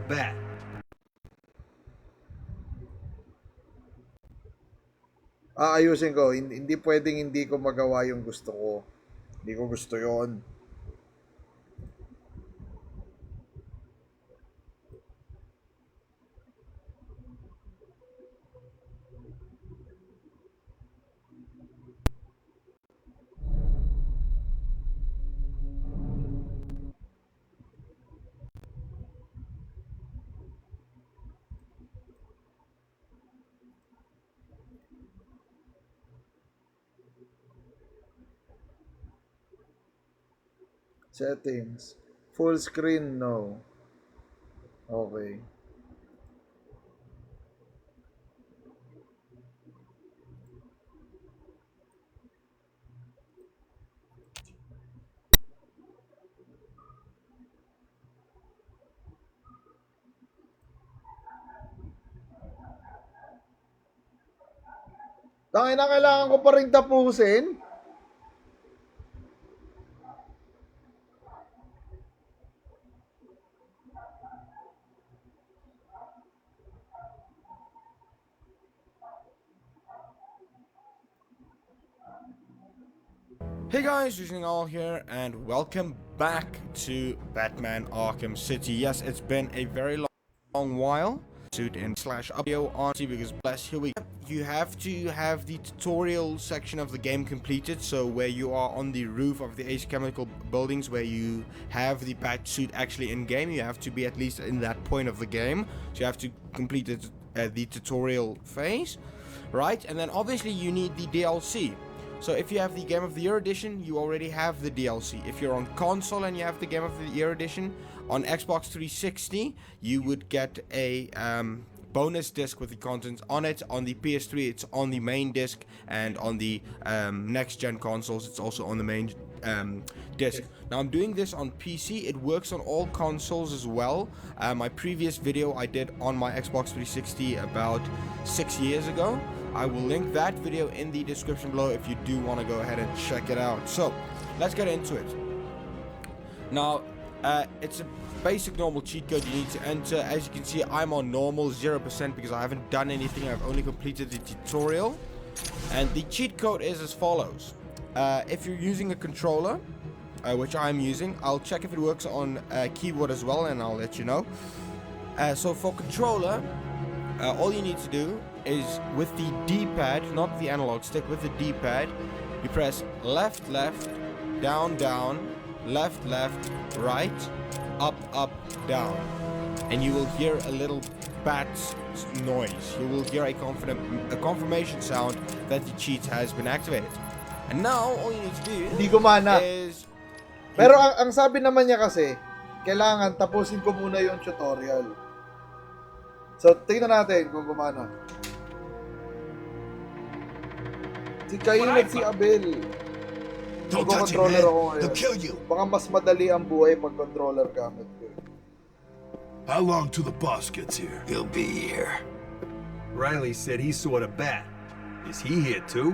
bat. Aayusin ko. Hindi pwedeng hindi ko magawa yung gusto ko. Hindi ko gusto yon. Settings. Full screen, no. Okay. Tangina, kailangan ko pa rin tapusin. Hey guys, using all here and welcome back to Batman Arkham City. Yes, it's been a very long while. Suit and slash video on because bless here we go. You have to have the tutorial section of the game completed, so where you are on the roof of the Ace Chemical buildings where you have the bat suit actually in game, you have to be at least in that point of the game. So you have to complete the tutorial phase, right? And then obviously you need the DLC. So if you have the Game of the Year edition, you already have the DLC. If you're on console and you have the Game of the Year edition, on Xbox 360, you would get a bonus disc with the contents on it. On the PS3, it's on the main disc, and on the next-gen consoles, it's also on the main disc. Now I'm doing this on PC. It works on all consoles as well. My previous video I did on my Xbox 360 about 6 years ago. I will link that video in the description below if you do want to go ahead and check it out. So, let's get into it. Now, it's a basic normal cheat code you need to enter. As you can see, I'm on normal 0% because I haven't done anything. I've only completed the tutorial. And the cheat code is as follows. If you're using a controller, which I'm using, I'll check if it works on keyboard as well, and I'll let you know. So for controller, all you need to do is with the D-pad, not the analog stick, with the D-pad, you press left, left, down, down, left, left, right, up, up, down. And you will hear a little bat noise. You will hear a confirmation sound that the cheat has been activated. And now, all you need to do Hindi gumana. is... Pero ang sabi naman niya kasi, kailangan tapusin ko muna yung tutorial. So, tingnan natin kung gumana. Si Cain at si Abel. Don't touch him, Controller man. ako He'll ngayon. kill you. Baka mas madali ang buhay pag controller gamit ko. How long till the boss gets here? He'll be here. Riley said he saw the bat. Is he here too?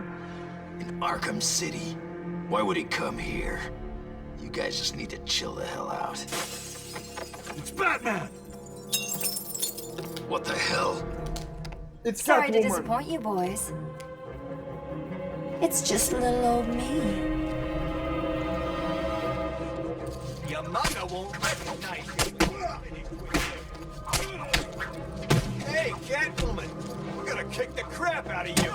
In Arkham City. Why would he come here? You guys just need to chill the hell out. It's Batman! What the hell? It's Sorry to Catwoman. disappoint you boys. It's just little old me. Your mother won't recognize you. Hey, Catwoman! We're gonna kick the crap out of you!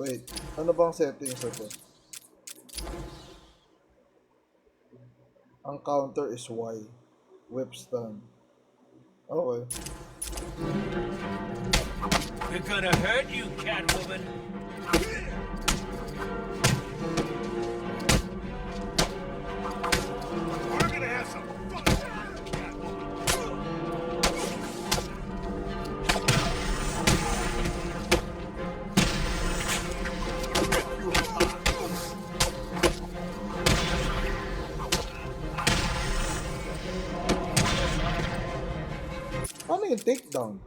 Wait, ano bang settings ito? Ang counter is Y. Whip stun. Okay. We're gonna hurt you, Catwoman! We're gonna have some fun! Paano yung takedown?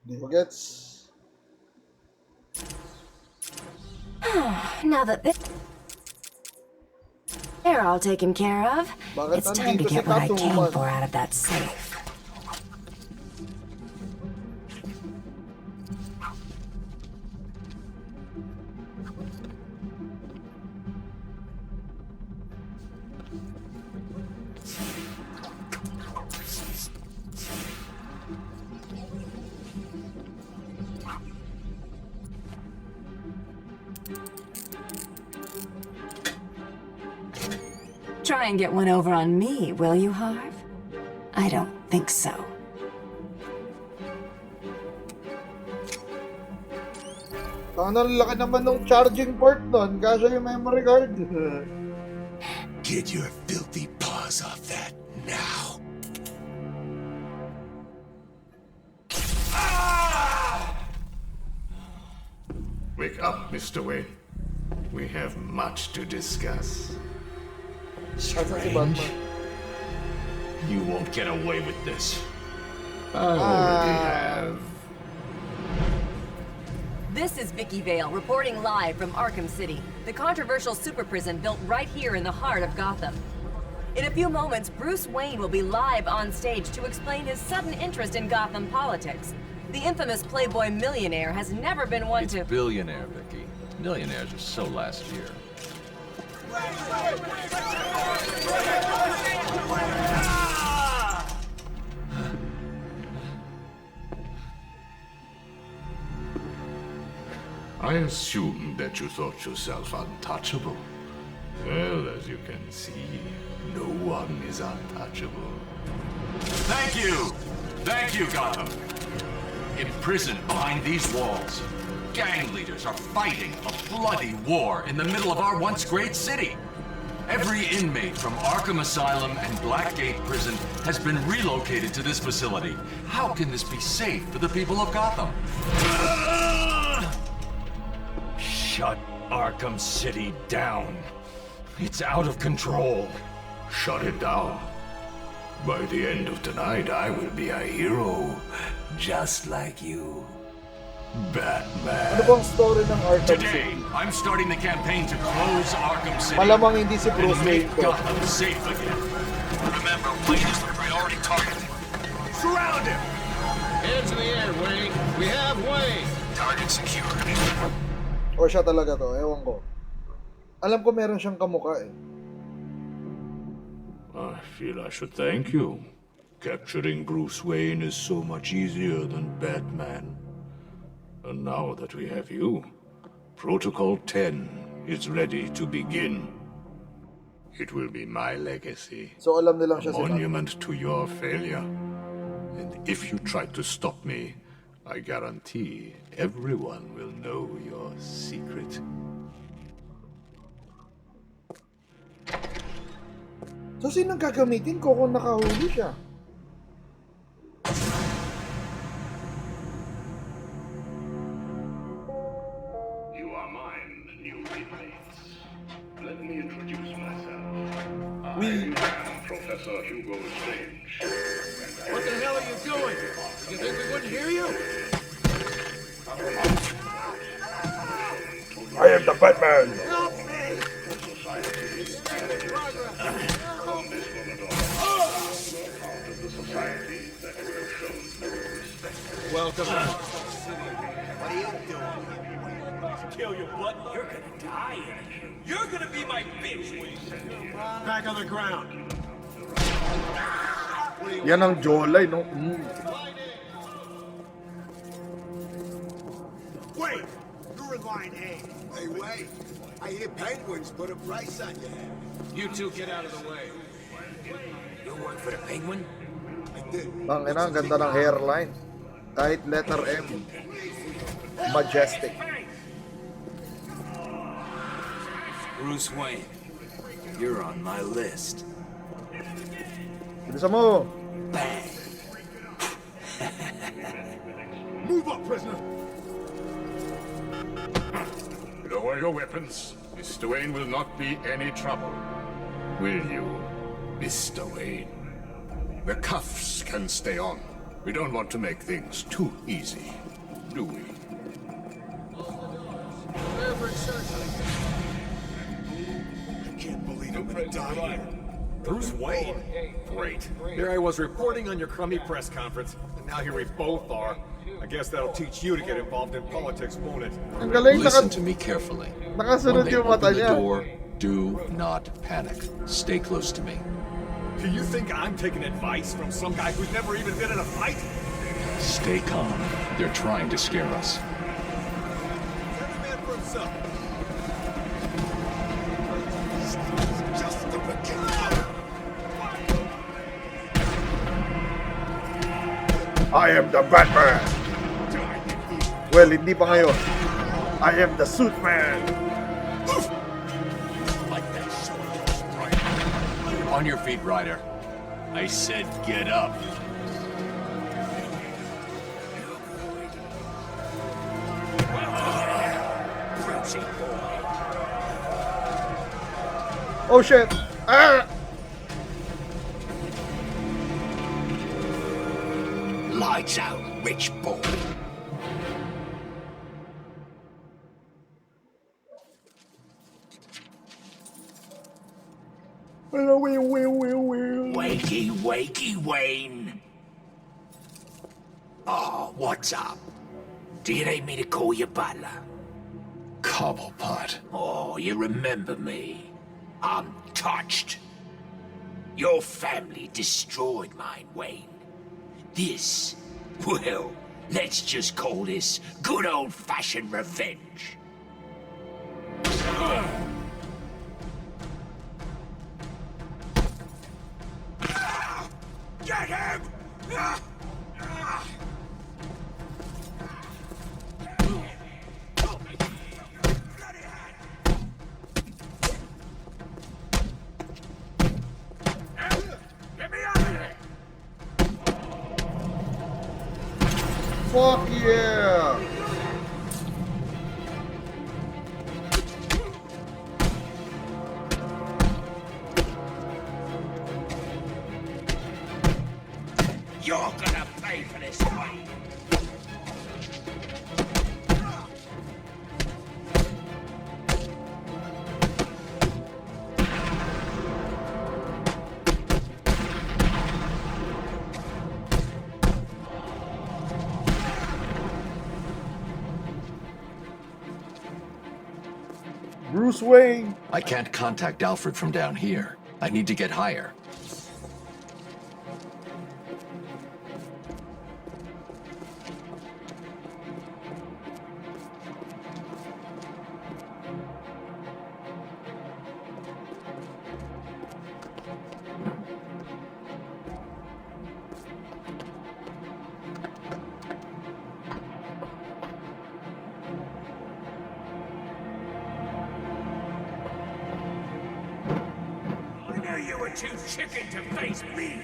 Hindi ko gets. Now that they're all taken care of, Bakit it's time to nandito si get what I came Catwoman? for out of that safe. Try and get one over on me, will you, Harv? I don't think so. Ang laki naman ng charging port doon, kasya yung memory card. Get your filthy paws off that now. Wake up, Mr. Wayne. We have much to discuss. Asan si Batman? You won't get away with this. I already have. This is Vicky Vale, reporting live from Arkham City, the controversial super prison built right here in the heart of Gotham. In a few moments, Bruce Wayne will be live on stage to explain his sudden interest in Gotham politics. The infamous Playboy millionaire has never been one It's to... billionaire, Vicky. Millionaires are so last year. I assumed that you thought yourself untouchable. Well, as you can see, no one is untouchable. Thank you! Thank you, Gotham! Imprisoned behind these walls, gang leaders are fighting a bloody war in the middle of our once great city. Every inmate from Arkham Asylum and Blackgate Prison has been relocated to this facility. How can this be safe for the people of Gotham? Shut Arkham City down. It's out of control. Shut it down. By the end of tonight, I will be a hero, just like you. Ano Batman. bang story ng Arkham Today, City? I'm starting the campaign to close Arkham City Malamang hindi si and Bruce make Wayne to. Gotham safe again. Remember, Wayne is the priority target. Surround him! Hands in the air, Wayne. We have Wayne. Target secured. O siya talaga to, ewan ko. Alam ko meron siyang kamukha eh. I feel I should thank you. Capturing Bruce Wayne is so much easier than Batman. And now that we have you, Protocol 10 is ready to begin. It will be my legacy. So alam nilang A siya si Batman. monument to your failure. And if you try to stop me, I guarantee everyone will know your secret. So sinong gagamitin ko kung nakahuli siya? You are mine, new inmates. Let me introduce myself. I am Professor Hugo Strange. What the hell are you doing? You think we wouldn't hear you? I am the Batman! Help me! From this moment on, you are part of the society that you have shown no respect. Welcome. What are you doing? Kill your butt. You're gonna die. You're gonna be my bitch. Back on the ground. Yan ang jolay, no? Wait! You're in line A. Hey, wait. I hear Penguins put a price on your head. You two get out of the way. You work for the Penguin? I did. Ang ina, ang ganda ng hairline. Kahit letter M. Majestic. Bruce Wayne, you're on my list. Bilisan mo! Bang. Move up, prisoner! Lower your weapons. Mr. Wayne will not be any trouble. Will you, Mr. Wayne? The cuffs can stay on. We don't want to make things too easy, do we? I can't believe I'm gonna die here. Bruce Wayne? Great. Here I was reporting on your crummy press conference, and now here we both are. I guess that'll teach you to get involved in politics, won't it? Ang galing, Listen to me carefully. When nakasunod they yung mata open the niya. door, do not panic. Stay close to me. Do you think I'm taking advice from some guy who's never even been in a fight? Stay calm. They're trying to scare us. Every man for himself. Just the beginning. I am the Batman. Well, hindi pa ngayon. I am the Suit Man. On your feet, Ryder. I said get up. Oh shit. Ah! Lights out, rich boy. Wakey, wakey, Wayne. Oh, what's up? Do you need me to call you butler? Cobblepot. Oh, you remember me. I'm touched. Your family destroyed mine, Wayne. This, well, let's just call this good old-fashioned revenge. Get him! Get me out of here! Fuck yeah! You're gonna pay for this, Wayne. Bruce Wayne. I can't contact Alfred from down here. I need to get higher. I knew you were too chicken to face me.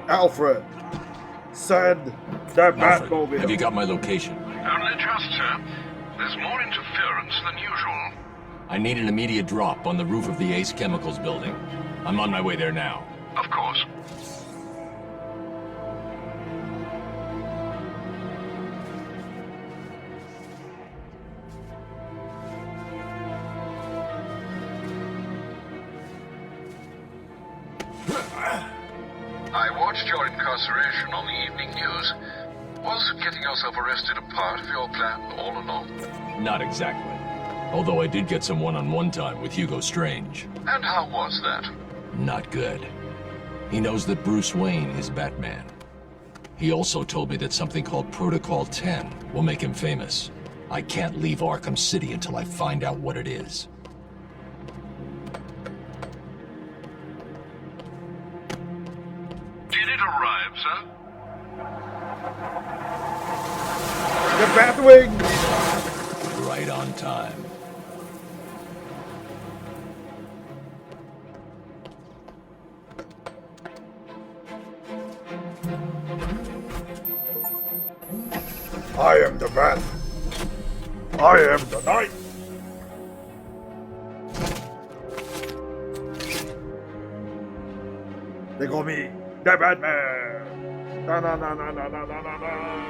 Alfred. Send the Alfred, Batmobile. have you got my location? Only just, sir. There's more interference than usual. I need an immediate drop on the roof of the Ace Chemicals building. I'm on my way there now. Of course. I watched your incarceration on the evening news. Was getting yourself arrested a part of your plan all along? Not exactly. Although I did get some one-on-one time with Hugo Strange. And how was that? Not good. He knows that Bruce Wayne is Batman. He also told me that something called Protocol 10 will make him famous. I can't leave Arkham City until I find out what it is. Did it arrive, sir? The Batwing. Right on time. I am the Bat. I am the Knight. They call me The Batman! Na na na na na na na na na.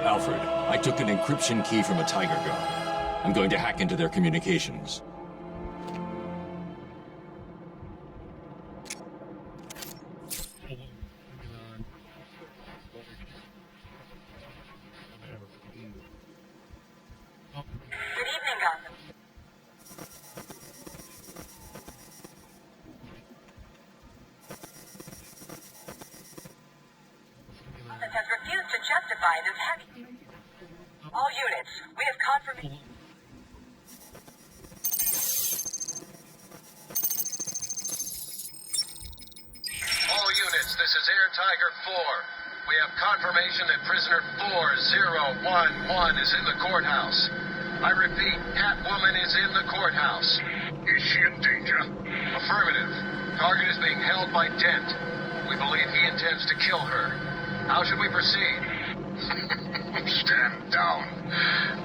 Alfred, I took an encryption key from a Tiger guard. I'm going to hack into their communications. Has refused to justify this heavy. All units, we have confirmation. All units, this is Air Tiger 4. We have confirmation that prisoner 4011 is in the courthouse. I repeat, Catwoman is in the courthouse. Is she in danger? Affirmative. Target is being held by Dent. We believe he intends to kill her. How should we proceed? Stand down.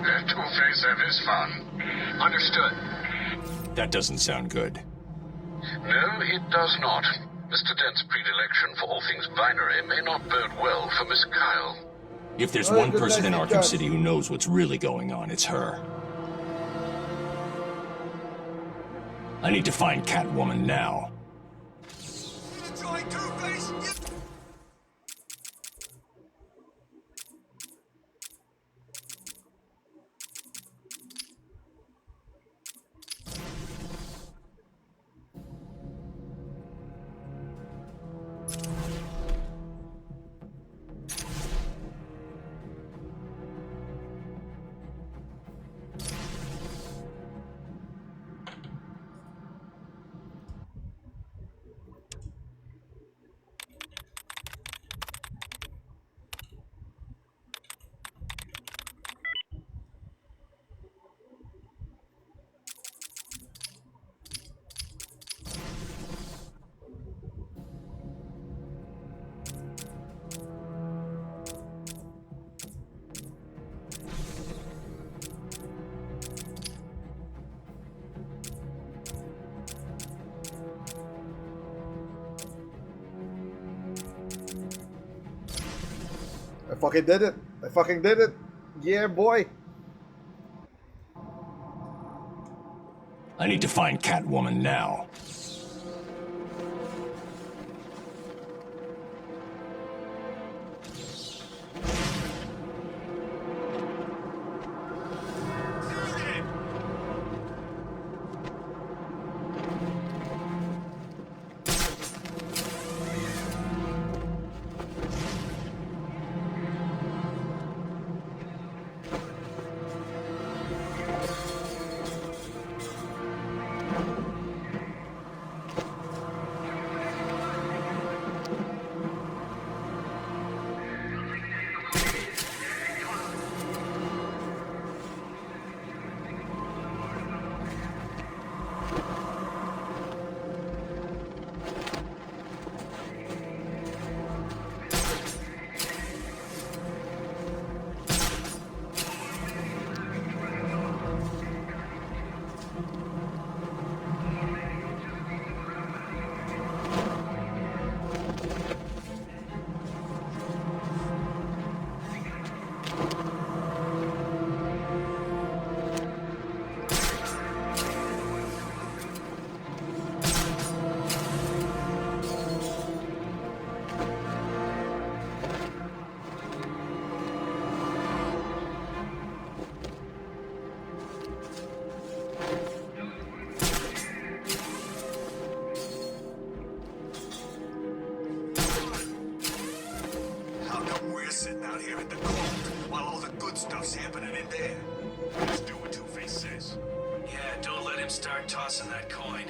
Let Two-Face have his fun. Understood. That doesn't sound good. No, it does not. Mr. Dent's predilection for all things binary may not bode well for Miss Kyle. If there's one person in Arkham City who knows what's really going on, it's her. I need to find Catwoman now. I fucking did it. I fucking did it. Yeah, boy. I need to find Catwoman now. Stuff's happening in there. Let's do what Two-Face says. Yeah, don't let him start tossing that coin.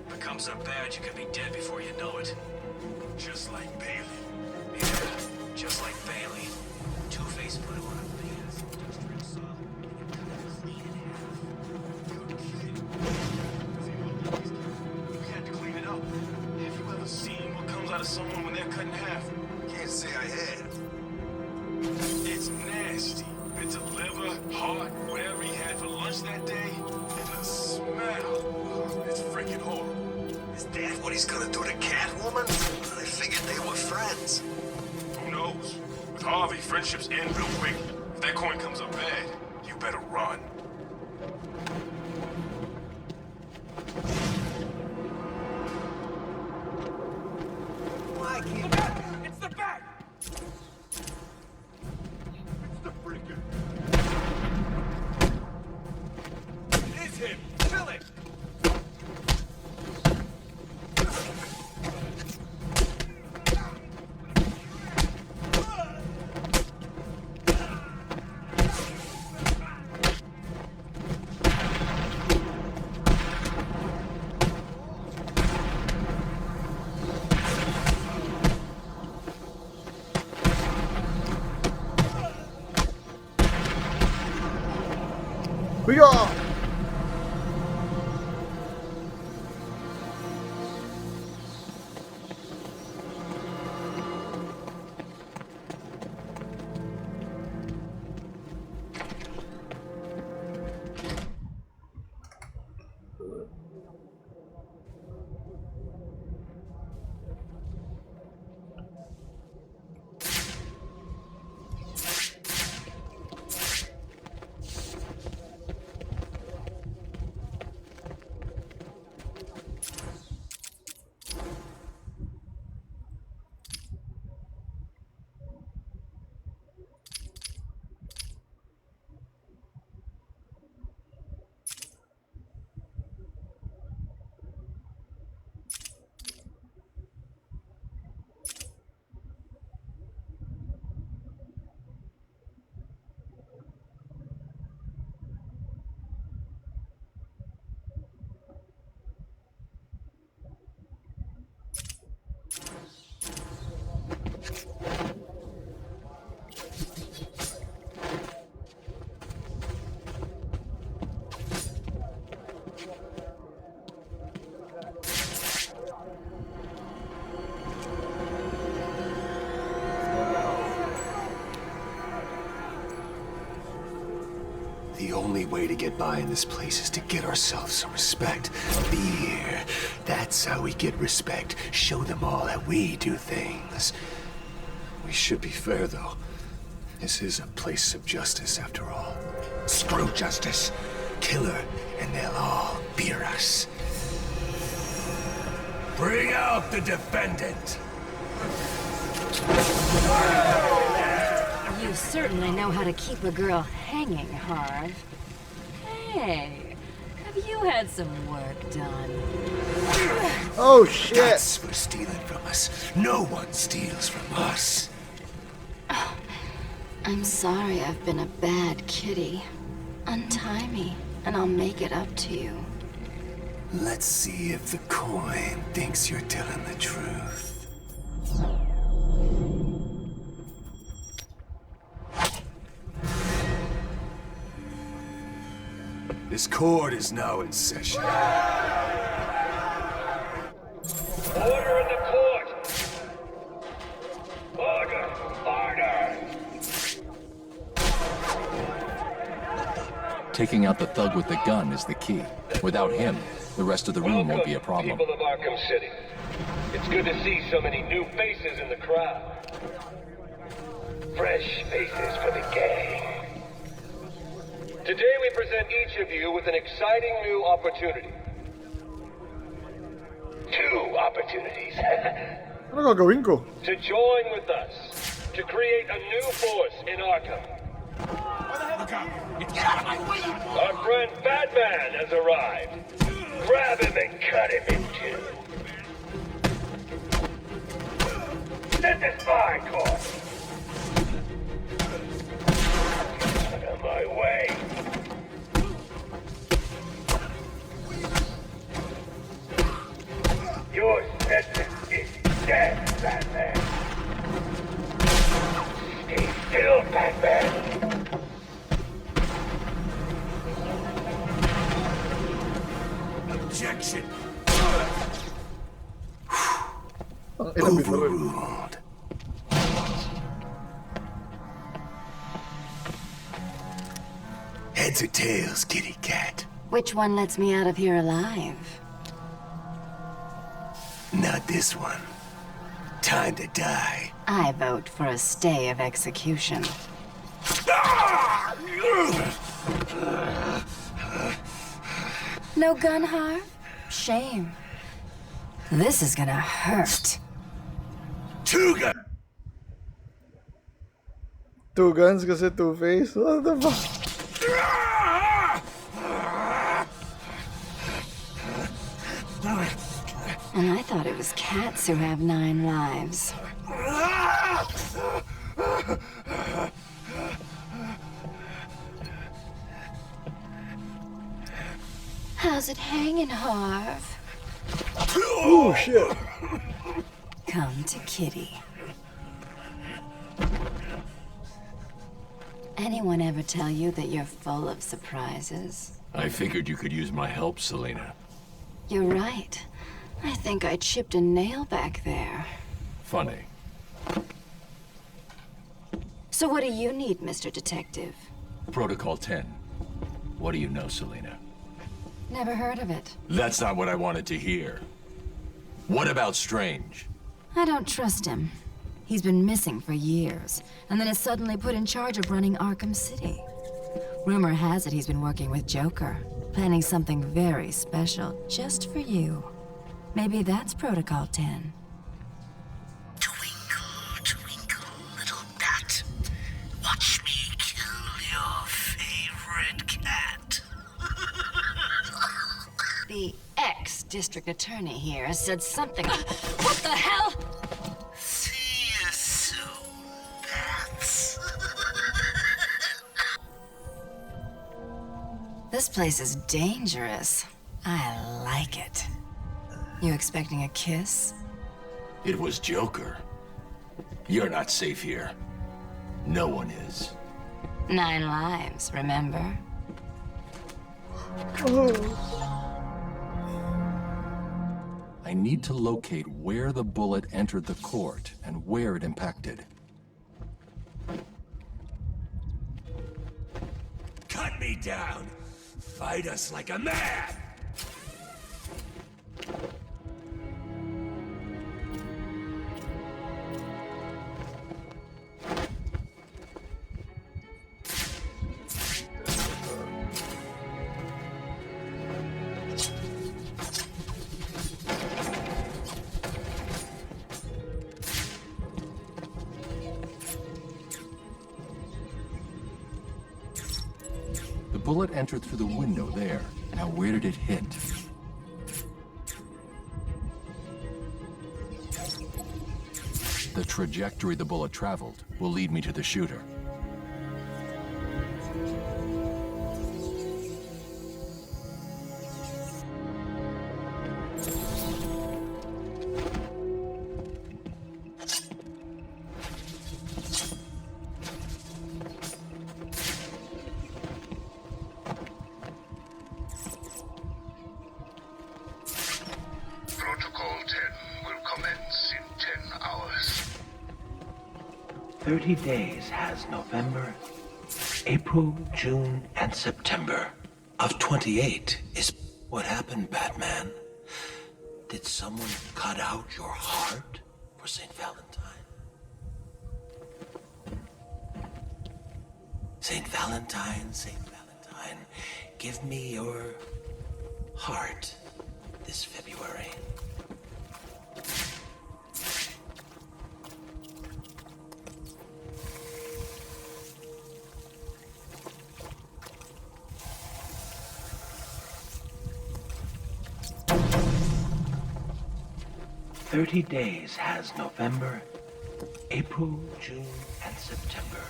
If it comes up bad, you could be dead before you know it. Just like Bailey. Yeah, just like Bailey. Two-Face put him on a big-ass industrial saw. We had to clean it up. Have you ever seen what comes out of someone when they're cut in half? Can't say I have. It's nasty. Bits of liver, heart, whatever he had for lunch that day. And the smell. Oh, it's freaking horrible. Is that what he's gonna do to Catwoman? I figured they were friends. Who knows? With Harvey, friendships end real quick. If that coin comes up bad, you better run. Why can't... Look out! It's the bat! It's the freaking... It is him! Kill it! We go! The only way to get by in this place is to get ourselves some respect. Fear. That's how we get respect. Show them all that we do things. We should be fair, though. This is a place of justice, after all. Screw justice. Kill her, and they'll all fear us. Bring out the defendant! You certainly know how to keep a girl hanging, Harv. Hey, have you had some work done? Oh shit! That's for stealing from us. No one steals from us. I'm sorry I've been a bad kitty. Untie me, and I'll make it up to you. Let's see if the coin thinks you're telling the truth. This court is now in session. Order in the court! Order! Order! Taking out the thug with the gun is the key. Without him, the rest of the room won't be a problem. People of Arkham City. It's good to see so many new faces in the crowd. Fresh faces for the gang. Today we present each of you with an exciting new opportunity. 2 opportunities. Ano gagawin ko? To join with us. To create a new force in Arkham. Look out! Get out of my way! Our friend Batman has arrived. Grab him and cut him in 2. Set this fire course. my way! Your sentence is death, Batman! Stay still, Batman! Objection! Overruled. Heads or tails, kitty cat? Which one lets me out of here alive? Not this one. Time to die. I vote for a stay of execution. No gun, Harv? Shame. This is gonna hurt. Two guns! Two guns kasi Two-Face. What the fuck? And I thought it was cats who have 9 lives. How's it hanging, Harv? Oh, shit. Come to Kitty. Anyone ever tell you that you're full of surprises? I figured you could use my help, Selina. You're right. I think I chipped a nail back there. Funny. So what do you need, Mr. Detective? Protocol 10. What do you know, Selina? Never heard of it. That's not what I wanted to hear. What about Strange? I don't trust him. He's been missing for years, and then is suddenly put in charge of running Arkham City. Rumor has it he's been working with Joker, planning something very special just for you. Maybe that's Protocol 10. Twinkle, twinkle, little bat. Watch me kill your favorite cat. The ex-district attorney here said something. What the hell? See you soon, bats. This place is dangerous. I like it. You expecting a kiss? It was Joker. You're not safe here. No one is. 9 lives, remember? I need to locate where the bullet entered the court and where it impacted. Cut me down. Fight us like a man. The bullet entered through the window there. Now where did it hit? The trajectory the bullet traveled will lead me to the shooter. Protocol 10 will commence in 10 hours. 30 days has November, April, June, and September. Of 28 is what happened, Batman. Did someone cut out your heart for St. Valentine? St. Valentine, St. Valentine, give me your heart this February. "30 days has November, April, June, and September.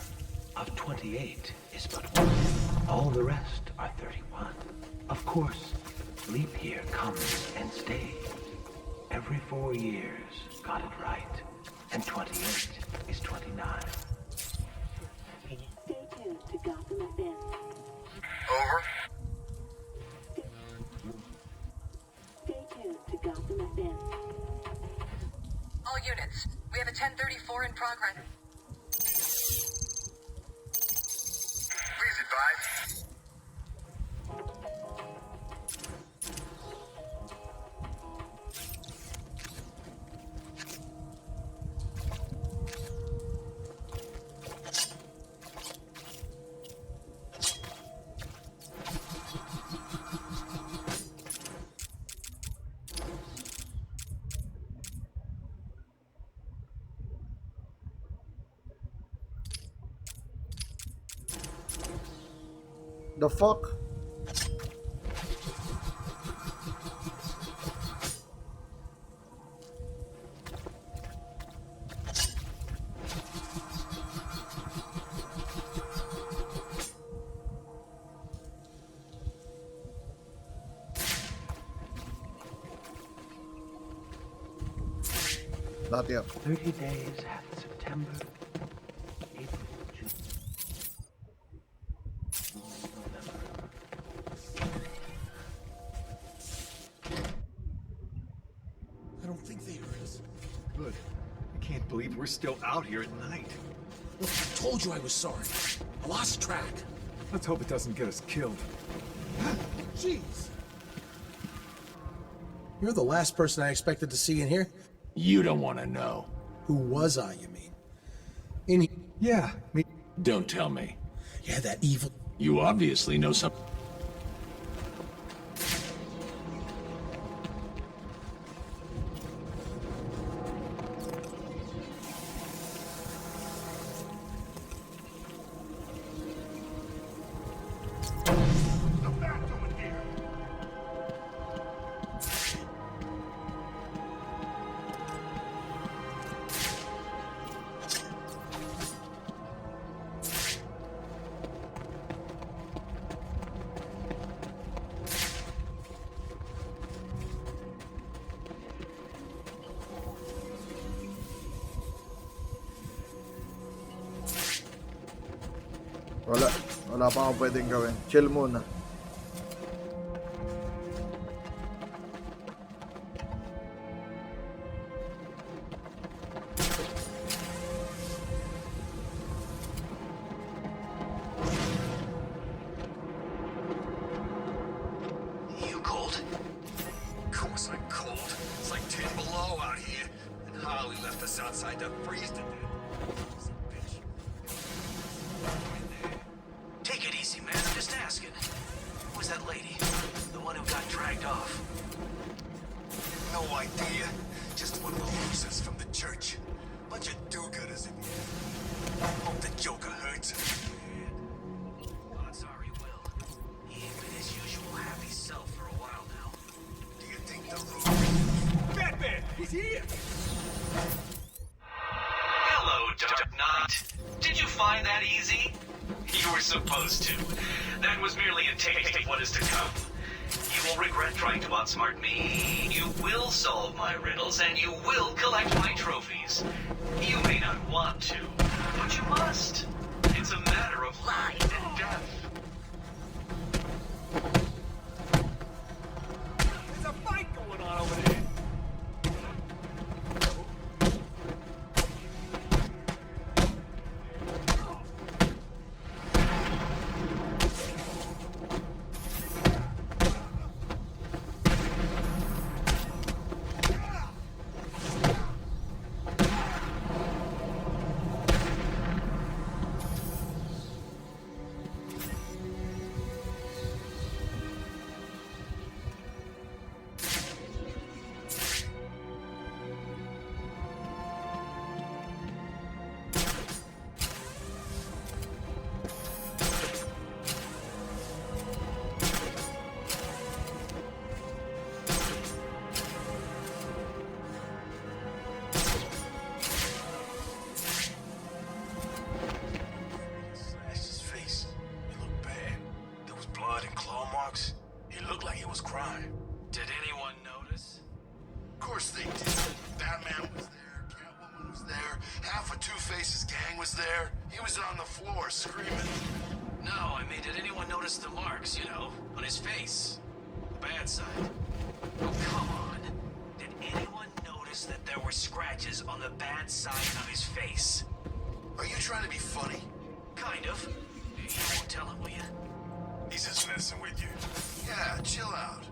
of 28 is but 1. All the rest are 31. Of course, leap year comes and stays. Every 4 years, got it right. And 28 is 29. Stay tuned to Gotham FM. Over. Stay tuned to Gotham FM. All units, we have a 1034 in progress. Please advise. The fuck? Not yet. 30 days hath September, April, June. I don't think they heard us. Good. I can't believe we're still out here at night. Look, I told you I was sorry. I lost track. Let's hope it doesn't get us killed. Jeez. You're the last person I expected to see in here. You don't want to know. Who was I, you mean? In here. Yeah, me. Don't tell me. Yeah, that evil... You obviously know something. Wala pa akong pwedeng gawin. Chill muna. You cold? Of course I'm cold. It's like 10 below out here. And Harley left us outside to freeze to death. Son of a bitch. Take it easy, man. I'm just asking. Who was that lady? The one who got dragged off? No idea. Just one of the losers from the church. Bunch of do-gooders in here. Hope the Joker hurts him. Odds are he will. He ain't been his usual happy self for a while now. Do you think the room... Batman! He's here! Hello, Dark Knight. Did you find that easy? You were supposed to. That was merely a taste of what is to come. You will regret trying to outsmart me. You will solve my riddles, and you will collect my trophies. You may not want to, but you must. It's a matter of life and death. There's a fight going on over there! was crime. Did anyone notice? Of course they did. Batman was there, Catwoman was there, half of Two-Face's gang was there. He was on the floor screaming. No, I mean, did anyone notice the marks, you know, on his face? The bad side. Oh, come on. Did anyone notice that there were scratches on the bad side of his face? Are you trying to be funny? Kind of. You won't tell him, will you? He's just messing with you. Yeah, chill out.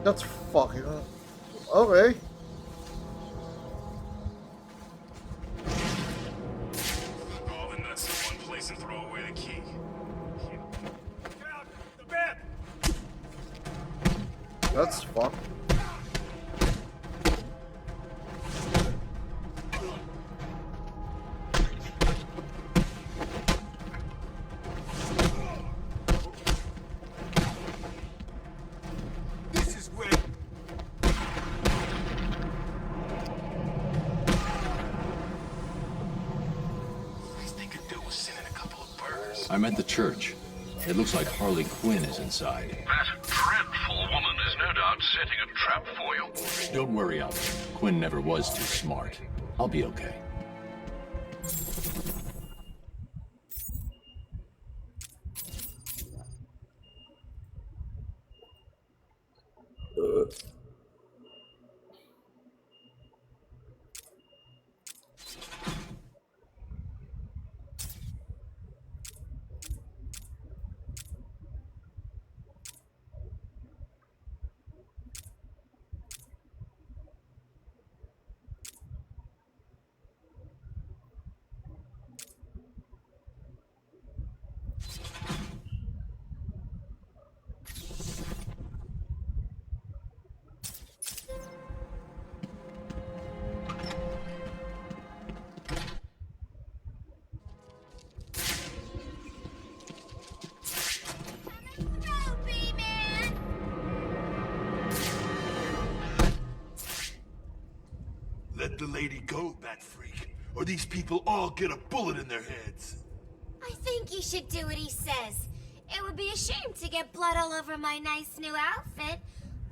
That's fucking... Okay. All the nuts in one place and throw away the key. Get out! The bed! That's fucked. This is where... Least they could do was send in a couple of birds. I'm at the church. It looks like Harley Quinn is inside. That dreadful woman is no doubt setting a trap for you. Don't worry, Alfred. Quinn never was too smart. I'll be okay. Let the lady go, Bat Freak, or these people all get a bullet in their heads. I think you should do what he says. It would be a shame to get blood all over my nice new outfit.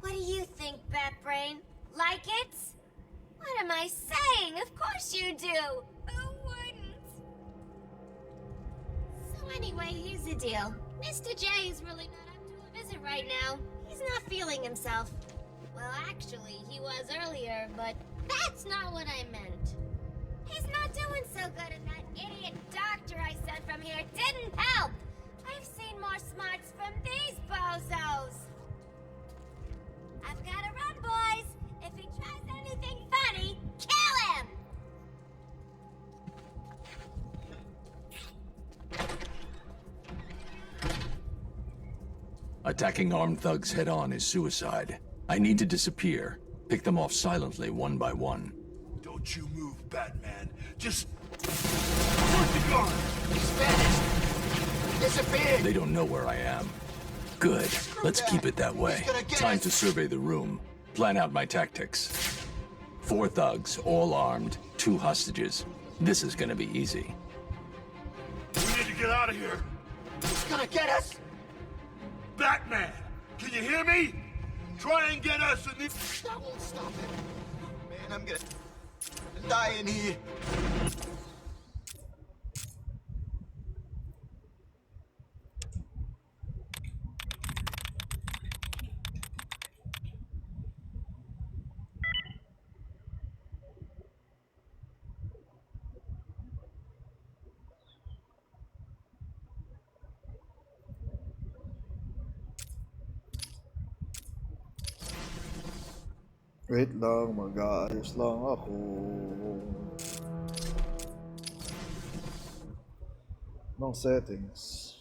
What do you think, Batbrain? Like it? What am I saying? Of course you do. Who wouldn't? So anyway, here's the deal. Mr. J is really not up to a visit right now. He's not feeling himself. Well, actually, he was earlier, but that's not what I meant. He's not doing so good, and that idiot doctor I sent from here didn't help. I've seen more smarts from these bozos. I've got to run, boys. If he tries anything funny, kill him! Attacking armed thugs head-on is suicide. I need to disappear. Pick them off silently, one by one. Don't you move, Batman. Just... Where's the gun? He's vanished. Disappeared. They don't know where I am. Good. Let's keep it that way. Time to survey the room. Plan out my tactics. 4 thugs, all armed, 2 hostages. This is gonna be easy. We need to get out of here. He's gonna get us. Batman, can you hear me? Try and get us in the... That won't stop him. Man, I'm gonna die in here. Wait lang, mag-aayos lang ako. Ng settings.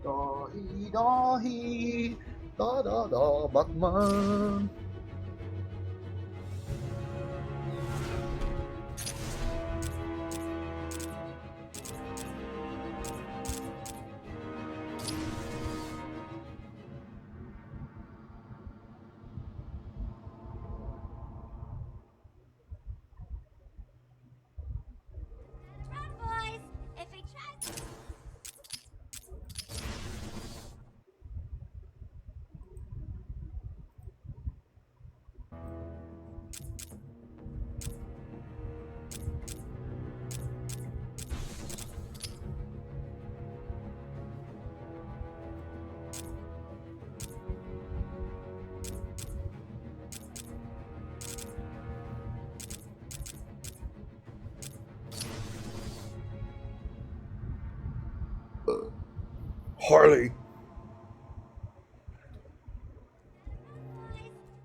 Dahi, dahi, da da da, Batman. Run, boys! If he tries... Harley.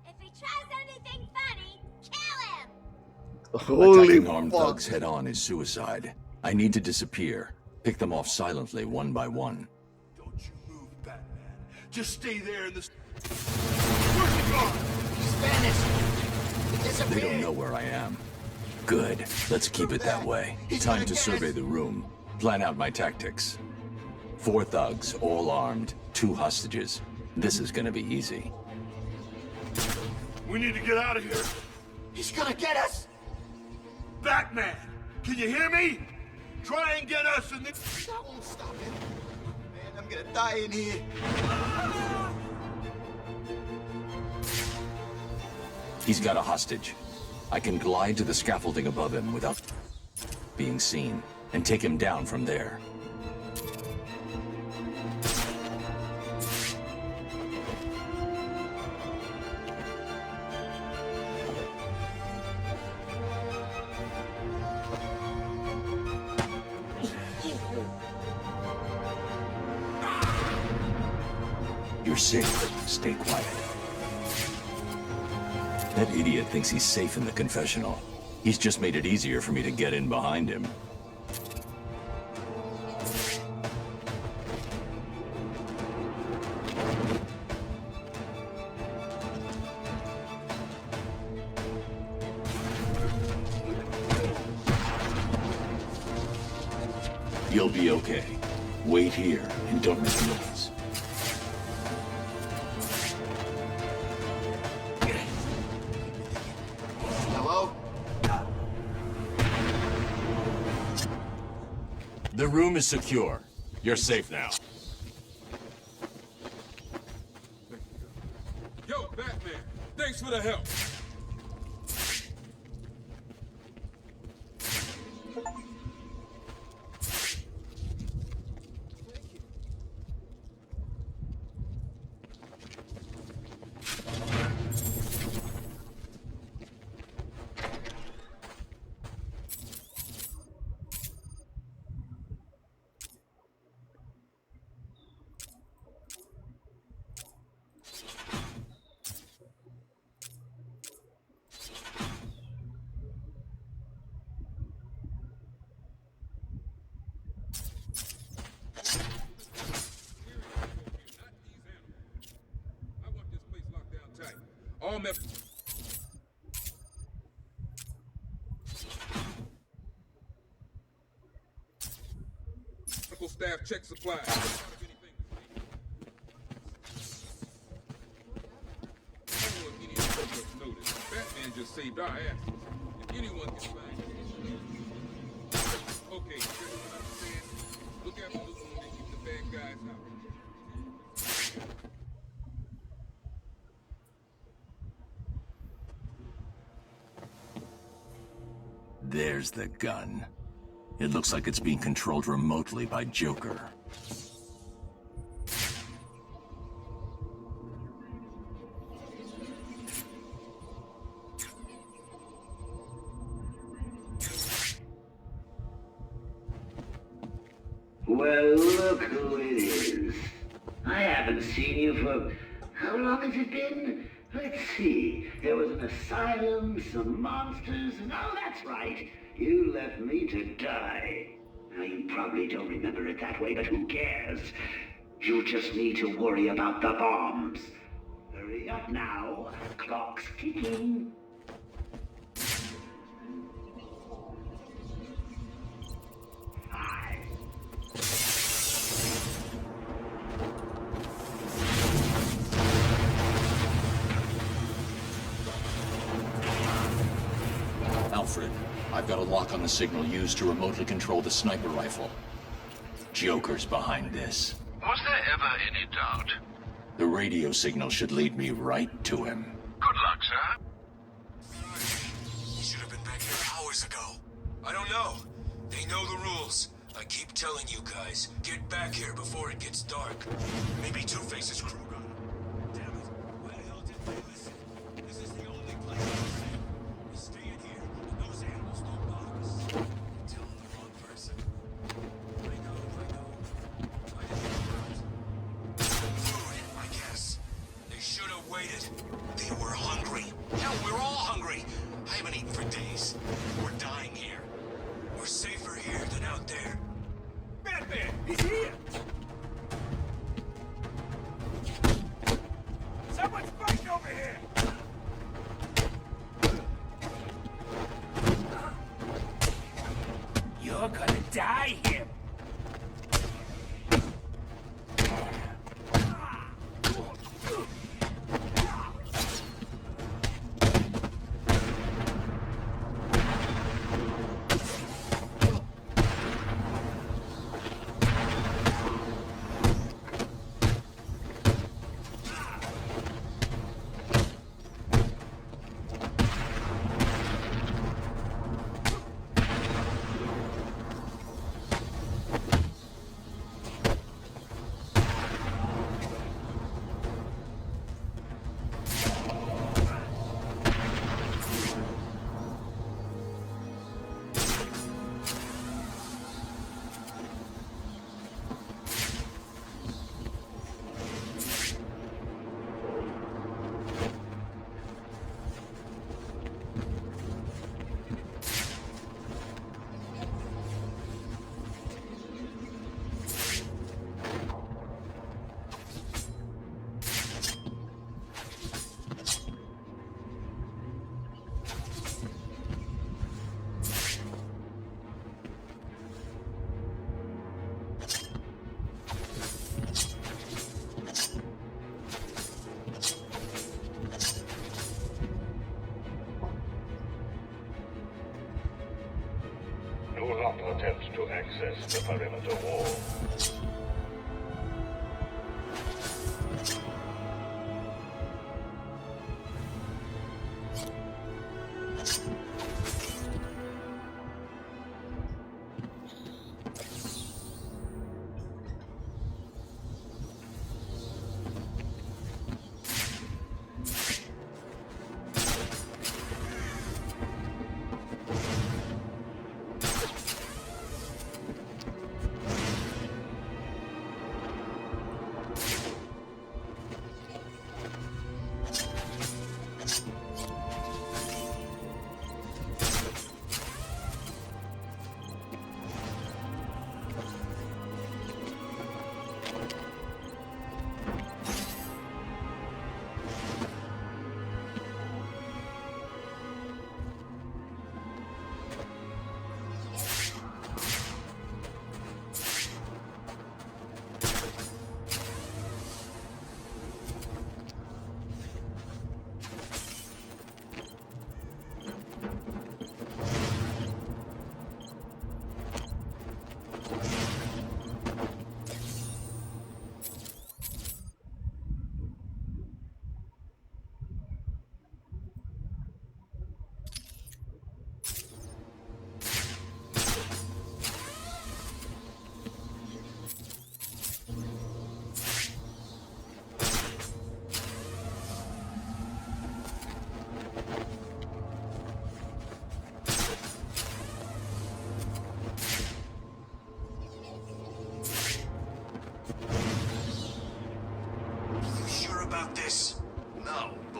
If he tries anything funny, kill him! Holy Attacking armed fuck. thugs head on is suicide. I need to disappear. Pick them off silently, one by one. Don't you move, Batman. Just stay there in this. Where's he gone? He's vanished. They don't know where I am. Good. Let's keep it that way. Time to survey the room. Plan out my tactics. 4 thugs, all armed. 2 hostages. This is gonna be easy. We need to get out of here. He's gonna get us. Batman, can you hear me? Try and get us in the... That won't stop him. Man, I'm gonna die in here. He's got a hostage. I can glide to the scaffolding above him without being seen, and take him down from there. You're safe. Stay quiet. That idiot thinks he's safe in the confessional. He's just made it easier for me to get in behind him. You'll be okay. Wait here and don't make noise. Hello? The room is secure. You're safe now. Yo, Batman, thanks for the help. All members. Medical staff check supplies. Batman just saved our asses. If anyone can find okay, you get what I'm saying? Look after the wounded, keep the bad guys out. There's the gun. It looks like it's being controlled remotely by Joker. Well, look who it is. I haven't seen you for... How long has it been? Let's see. There was an asylum, some monsters, and oh, that's right. You left me to die. Now, you probably don't remember it that way, but who cares? You just need to worry about the bombs. Hurry up now. Clock's ticking. Alfred, I've got a lock on the signal used to remotely control the sniper rifle. Joker's behind this. Was there ever any doubt? The radio signal should lead me right to him. Good luck, sir. He should have been back here hours ago. I don't know. They know the rules. I keep telling you guys, get back here before it gets dark. Maybe Two-Face's crew got him. Damn it. Why the hell didn't they listen? This is the only place I'm safe. We stay in here, and those animals don't bother us. I'm telling the wrong person. I know. I didn't know that. Food, I guess. They should have waited. They were hungry. Hell, we're all hungry. I haven't eaten for days. We're dying here. We're safer here than out there. Batman! He's here! Someone's fighting over here! You're gonna die here! Do not attempt to access the perimeter wall.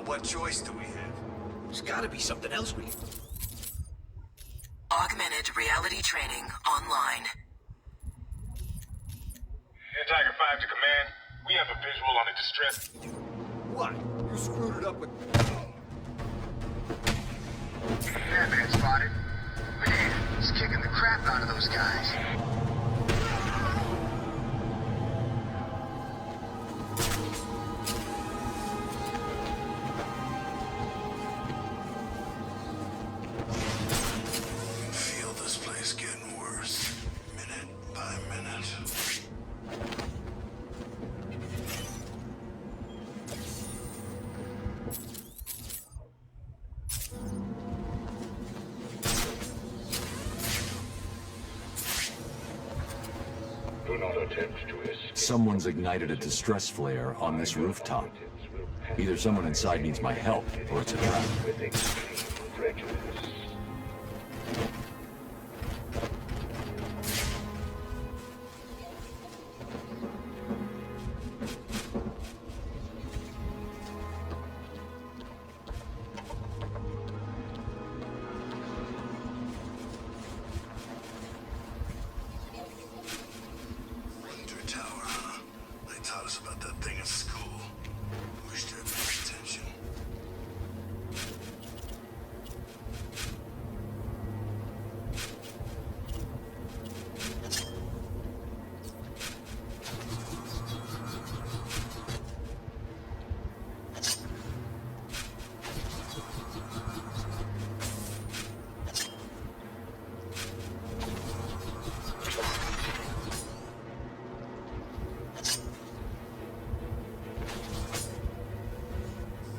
What choice do we have? There's gotta be something else we can... Augmented reality training online. Air Tiger 5 to command. We have a visual on a distress. What? You screwed it up with... Batman spotted. Man, he's kicking the crap out of those guys. Feel this place getting worse, minute by minute. Do not attempt to escape. Someone's ignited a distress flare on this rooftop. Either someone inside needs my help, or it's a trap. With extreme prejudice. Wonder Tower, huh? They taught us about that thing at school. Wish they'd pay attention.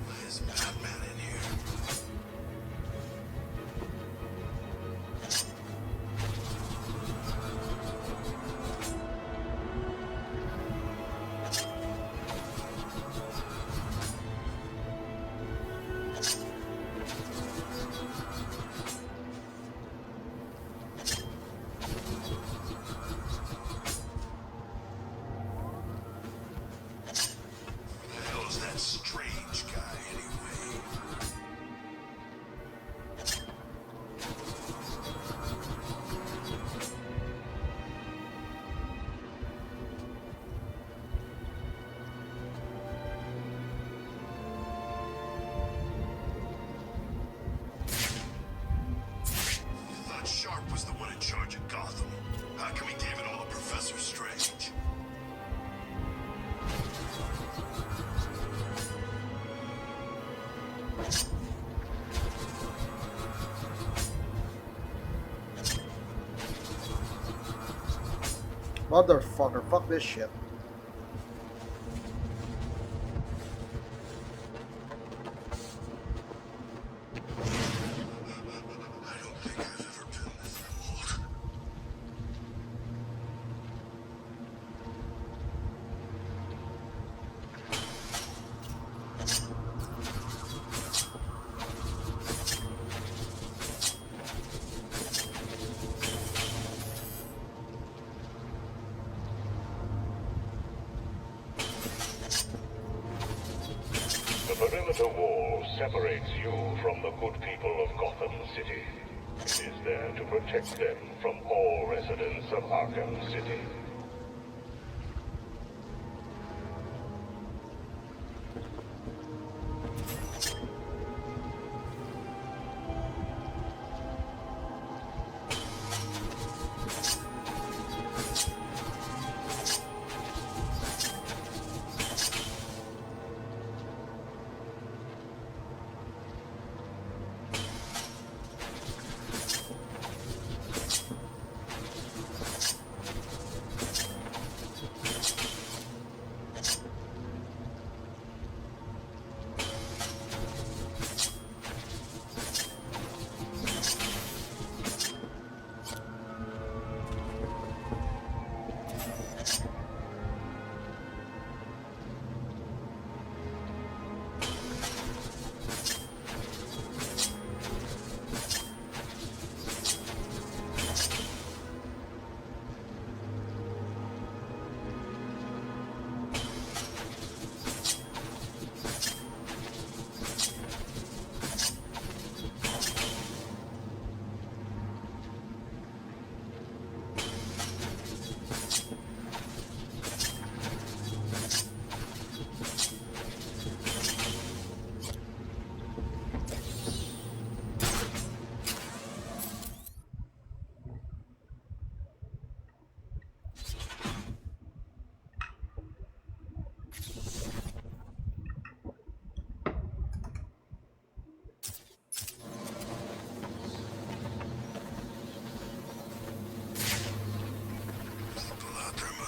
Where's Batman in here? Who the hell is that strange guy anyway? You thought Sharp was the one in charge of Gotham. How come he gave it all to Professor Strange? Motherfucker, fuck this shit. The perimeter wall separates you from the good people of Gotham City. It is there to protect them from all residents of Arkham City.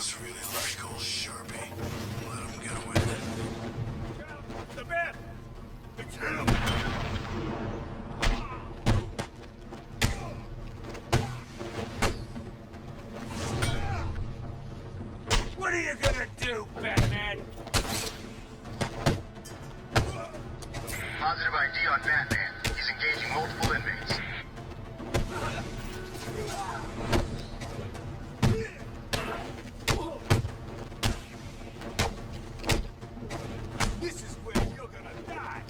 boss really like old Sharpie. Let him get away with it. The man! It's him! What are you gonna do, Batman? Positive ID on Batman. He's engaging multiple inmates. This is where you're gonna die!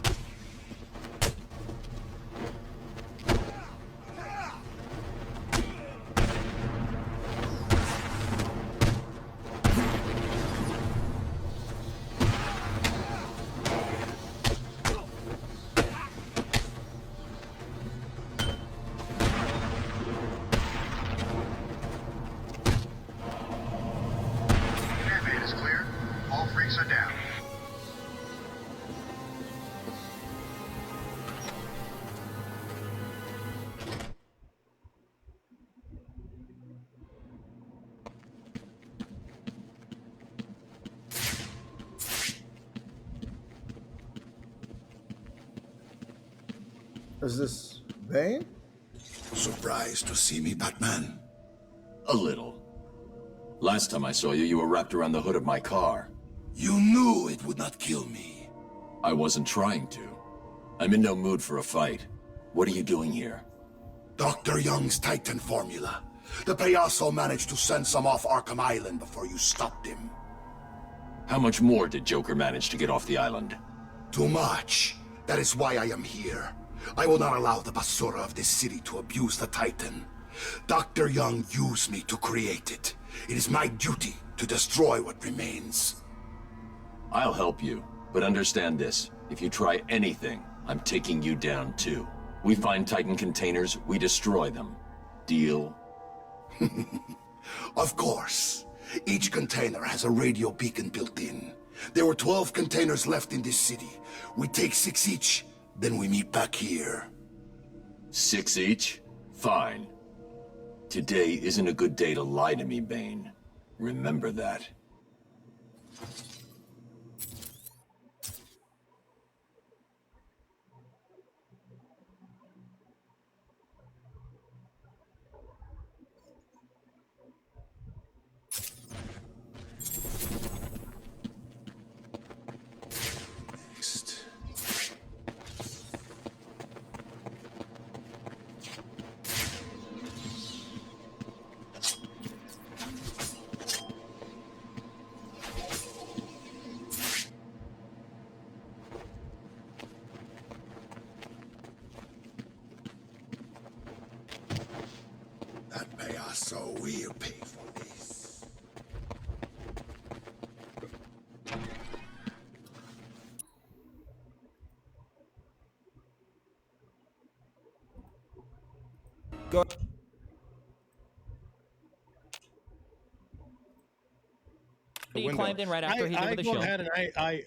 Batman is clear. All freaks are down. Is this Bane? Surprised to see me, Batman? A little. Last time I saw you, you were wrapped around the hood of my car. You knew it would not kill me. I wasn't trying to. I'm in no mood for a fight. What are you doing here? Dr. Young's Titan formula. The Payaso managed to send some off Arkham Island before you stopped him. How much more did Joker manage to get off the island? Too much. That is why I am here. I will not allow the basura of this city to abuse the Titan. Dr. Young used me to create it. It is my duty to destroy what remains. I'll help you, but understand this. If you try anything, I'm taking you down too. We find Titan containers, we destroy them. Deal? Of course. Each container has a radio beacon built in. There were 12 containers left in this city. We take 6 each, then we meet back here. 6 each? Fine. Today isn't a good day to lie to me, Bane. Remember that. That Payaso will pay for this. Go. You climbed in right after he did with the go shield. ahead and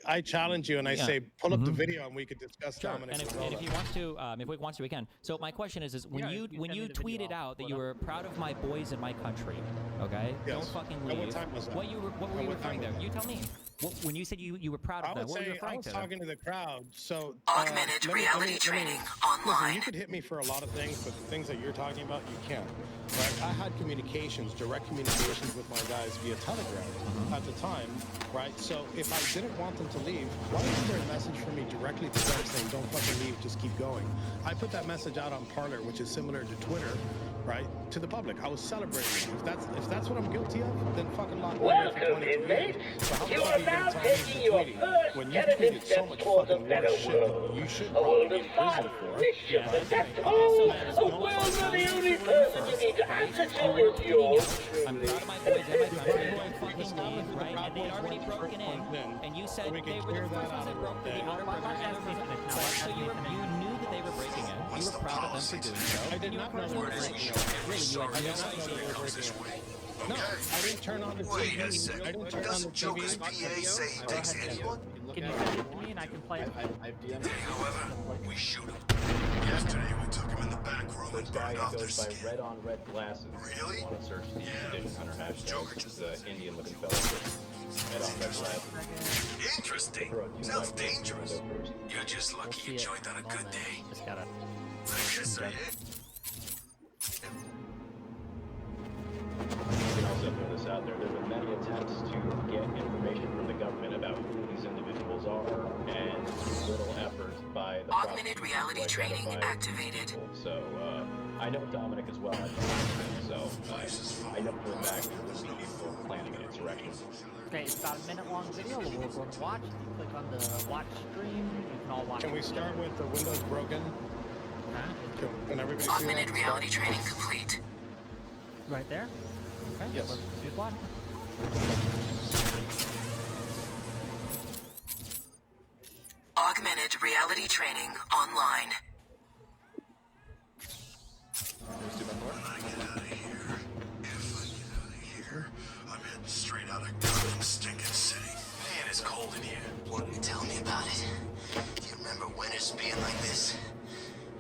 I challenge you and I Yeah. say pull up the video and we could discuss Sure. Dominic And if Corolla. he wants to, if he wants to, we can. So my question is when Yeah, you if you when send you me the video, tweeted I'll out that pull you it were proud of my boys in my country, okay? Don't Yes. fucking At leave. what time was that? What were At you what time referring there? was You tell me. When you said you were proud of I them, would what were you say I referring was to? talking to the crowd. So Augmented reality training online. Listen, you could hit me for a lot of things, but the things that you're talking about, you can't. Right? I had communications, direct communications with my guys via Telegram at the time, right? So if I didn't want them to leave, why isn't there a message from me directly to them saying, "Don't fucking leave, just keep going"? I put that message out on Parler, which is similar to Twitter, right? To the public. I was celebrating. If that's what I'm guilty of, then fucking lock me away for 22 years. So how You the are fuck now gonna tell me taking to your tweeting first when you tentative tweeted so steps much towards a fucking better worse shit world? that you should A probably world be of in fun, prison for? mischief, right? and spectacle. A world where the only person you need to answer to is yours I'm truly. proud of my boys in my country. Don't fucking leave, right? And they had already broken in, and you said we can they were clear the first that ones that out broke through the of outer perimeter. So you knew that they were breaking in. You were proud of them for doing so. I did not know they were breaking in. Really, you had no I did not know they were breaking in. No, I didn't turn on the TV. Wait a I second. didn't turn on Doesn't the Joker's TV. PA say he takes anyone? Can you send it to me and I can play it? However, we shoot him. Yesterday we took him in the back room and burned off their skin. Red on red glasses. Really? Want to search the edition Hunter hashtag. This is an Indian looking fellow with red on red glasses. Interesting. Sounds dangerous. You're just lucky you joined on a good day. Just gotta. I guess I am. You can also throw this out there. There have been many attempts to get information from the government about who these individuals are, and little effort by the Augmented reality training activated. People. So I know Dominic as well. So I know for a fact that these people are planning an insurrection. Okay, it's about a minute long video. We'll watch. You click on the watch stream. You can all watch. Can we start with the windows broken? Can everybody see Augmented that? reality training complete. Right there? Okay, yes. Let's just watch. Augmented reality training online. When I get out of here, if I get out of here, I'm heading straight out of Gotham stinking city. Man, it's cold in here. Tell me about it. Do you remember winters being like this?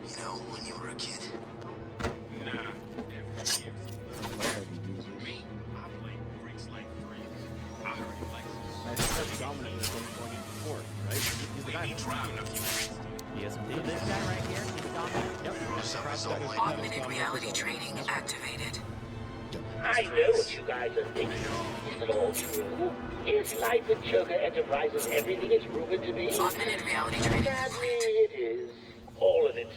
You know, when you were a kid? Nah. Yes, indeed. This guy right here, he's Dominic. Yep. Augmented reality training activated. I know what you guys are thinking. Is it all true? Is life in Joker Enterprises everything it's rumored to be? Augmented reality training Sadly, it is. All of it.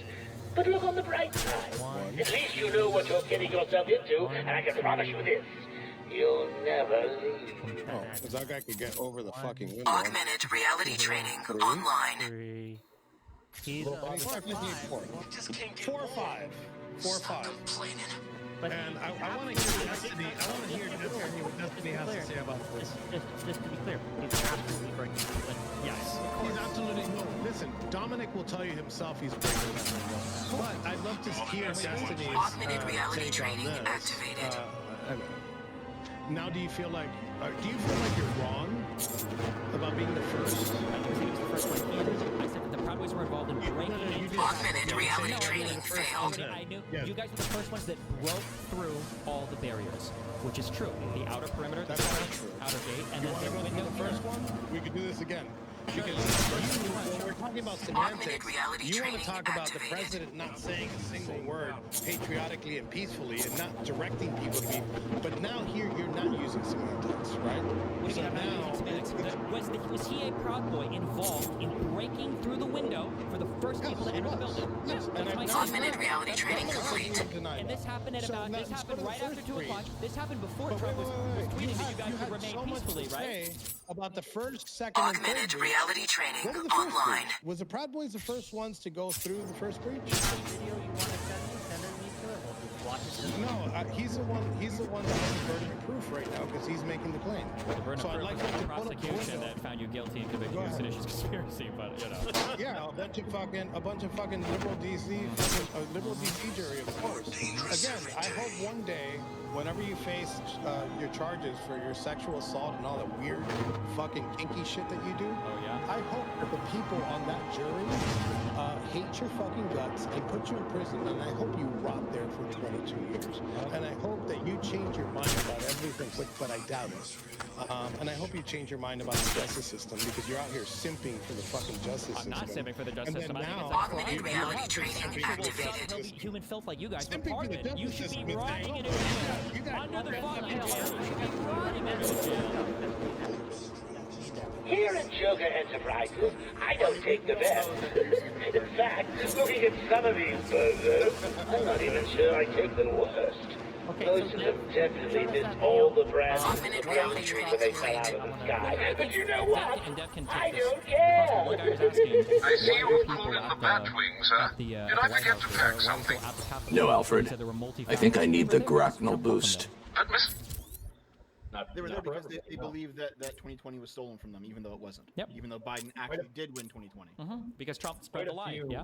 But look on the bright side. At least you know what you're getting yourself into, and I can promise you this. You'll never leave. Oh, because that guy could get over the fucking window. Augmented reality training online. He's four or five. And I want to hear Destiny. I want to hear Destiny what Destiny has to say about this. Just to be clear, he's absolutely breaking it. Yes. He's absolutely no. Listen, Dominic will tell you himself he's breaking it. But I'd love to hear Destiny's Augmented reality take training on this. activated. Now, do you feel like you're wrong about being the first? I never said he was the first one. I said that the Proud Boys were involved in breaking. Augmented reality training failed. I knew you guys were the first ones that broke through all the barriers, which is true. The outer perimeter, the outer gate, and then the window. The first one, we could do this again. Because when we're talking about semantics, you want to talk about the president not saying a single word patriotically and peacefully and not directing people to be. But now here, you're not using semantics, right? So now, was he a Proud Boy involved in breaking through the window for the first people to enter the building? Yes, and Augmented reality training complete. And this happened at about. This happened right after 2 o'clock. This happened before Trump was tweeting that you guys would remain peacefully, right? About the first, second, and third Augmented reality training what were the first online. breach? Was the Proud Boys the first ones to go through the first breach? No, he's the one. He's the one that has the burden of proof right now because he's making the claim. The burden So of I'd proof like was him the to put up the prosecution window. that found you guilty and convicted you of seditious conspiracy, but you know. Yeah, a bunch of fucking liberal DC jury, of course. Again, I hope one day, whenever you face your charges for your sexual assault and all that weird fucking kinky shit that you do, I hope that the people on that jury hate your fucking guts and put you in prison, and I hope you rot there for 22 years. And I hope that you change your mind about everything, but I doubt it. And I hope you change your mind about the justice system because you're out here simping for the fucking justice system. I'm not simping for the justice And system. then I think now, it's Augmented reality training activated. human filth like you guys are Simping part for of the it. You justice should be system is rotting in saying, jail under the fucking jail. You should be rotting under the jail. Here at Joker Enterprises, I don't take the best. In fact, looking at some of these burglars, I'm not even sure I take the worst. Most of them definitely missed all the brands of the when they fell out of the sky. But you know what? I don't care. I see you have pulled in the Batwing, sir. Did I forget to pack something? No, Alfred. I think I need the grapnel boost. But Miss... They were there because they believed that 2020 was stolen from them, even though it wasn't. Yep. Even though Biden actually did win 2020. Because Trump spread the lie, yeah?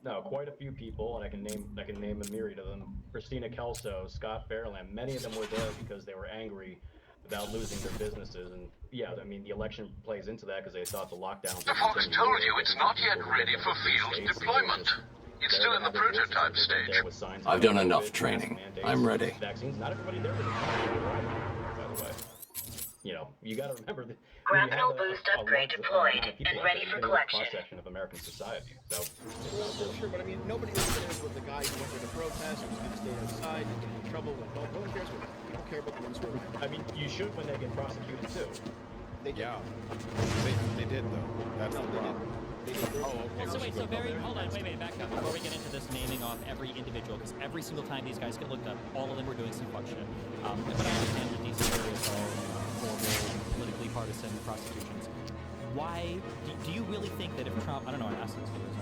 No, quite a few people, and I can name a myriad of them. Christina Kelso, Scott Fairland, many of them were there because they were angry about losing their businesses, and yeah, I mean the election plays into that because they thought the lockdowns. The folks told you it's not yet ready for field deployment. It's still in the prototype stage. I've done enough training. I'm ready. Vaccines. Not everybody there was right, by the way. You know, you got to remember that. Graphical boost upgrade deployed and ready for collection. Cross-section of American society. So. Well, sure, but I mean, nobody really cares about the guy who went there to protest, who's going to stay outside and get in trouble. No one cares. We don't care about the ones who are. I mean, you should when they get prosecuted too. They did. Yeah, they did though. That's the problem. Well, so wait, so hold on, wait, back up before we get into this naming off every individual, because every single time these guys get looked up, all of them were doing some fuck shit. But I understand the DC area is all horrible, politically partisan prosecutions. Why do you really think that if Trump, I don't know, I asked this for if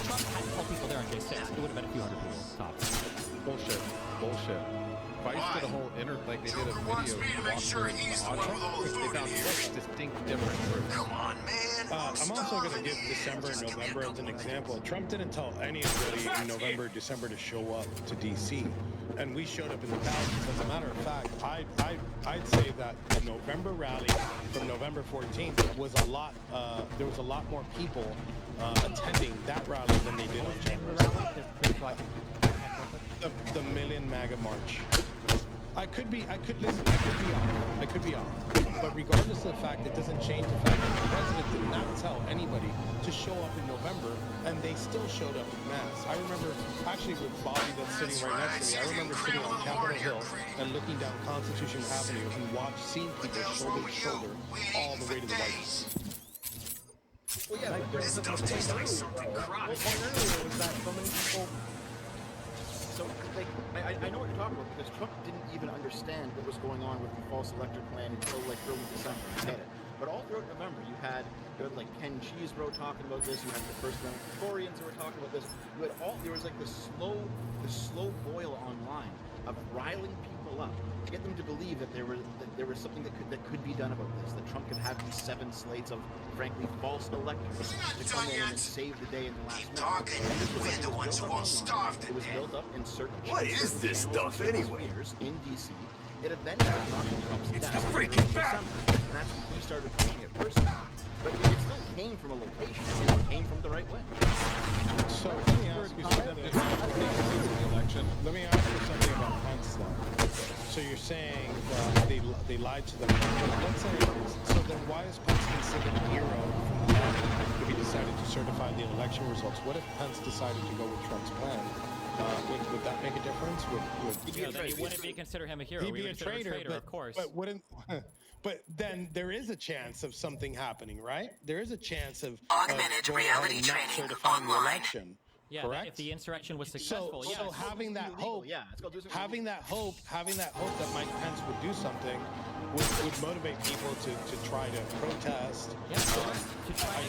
Trump hadn't pulled people there on J6, it would have been a few hundred people tops? Bullshit. Vice did a whole they did a video wants me to make sure he's the one with all the they food found here. six distinct different groups. Come on, man. I'm also going to give December and November as an example. Trump didn't tell anybody in November, December to show up to D.C. And we showed up in the thousands. As a matter of fact, I'd say that the November rally from November 14th was a lot. There was a lot more people attending that rally than they did on January. The Million MAGA March. I could be off. But regardless of the fact, it doesn't change the fact that the president did not tell anybody to show up in November, and they still showed up in mass. I remember, actually with Bobby that's sitting right next to me, I remember sitting on Capitol Hill and looking down Constitution Avenue and seeing people shoulder to shoulder all the way to the White House. Well, yeah, but this stuff tastes like something crap. Well, earlier was that so many people. So, like, I know what you're talking about because Trump didn't even understand what was going on with the false elector plan until like early December. I get it. But all throughout November, you had like Ken Cheesebro talking about this. You had the First Amendment Victorians who were talking about this. You had there was like the slow boil online of riling people up to get them to believe that there was something that could be done about this. That Trump could have these 7 slates of frankly false electors to come in and save the day in the last minute. We're the ones who won't starve to It was built up in certain. What is this stuff anyway? In DC, it eventually knocked Trump's desk. It's the freaking fact. And that's when he started pushing it personally. But it still came from a location. It came from the right way. So let me ask you something. Let me ask you something about Pence though. So you're saying that they lied to them. Let's say, so then why is Pence considered a hero from the party if he decided to certify the election results? What if Pence decided to go with Trump's plan? Would that make a difference? Then you wouldn't be consider him a hero. He'd be a traitor, of course. But wouldn't? But then there is a chance of something happening, right? There is a chance of augmented reality not training certifying the online. election. Yeah, correct? If the insurrection was successful, So having that hope, having that hope that Mike Pence would do something would motivate people to try to protest. Yeah, to try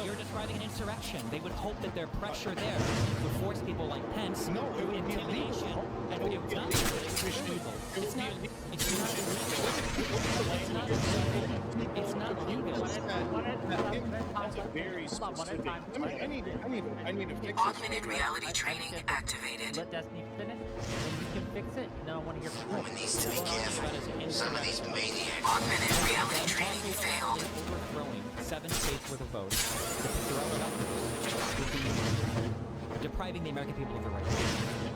you're describing an insurrection. They would hope that their pressure there would force people like Pence to intimidation. And it's not illegal. It's not illegal. It's not legal. That's a very specific. I need to fix this. Augmented reality training activated. Let Destiny finish, and you can fix it. No, I want to hear from you. Needs to be careful. Some of these maniacs. Augmented reality training failed. Overthrowing 7 states worth of votes to throw it up would be depriving the American people of the right to vote.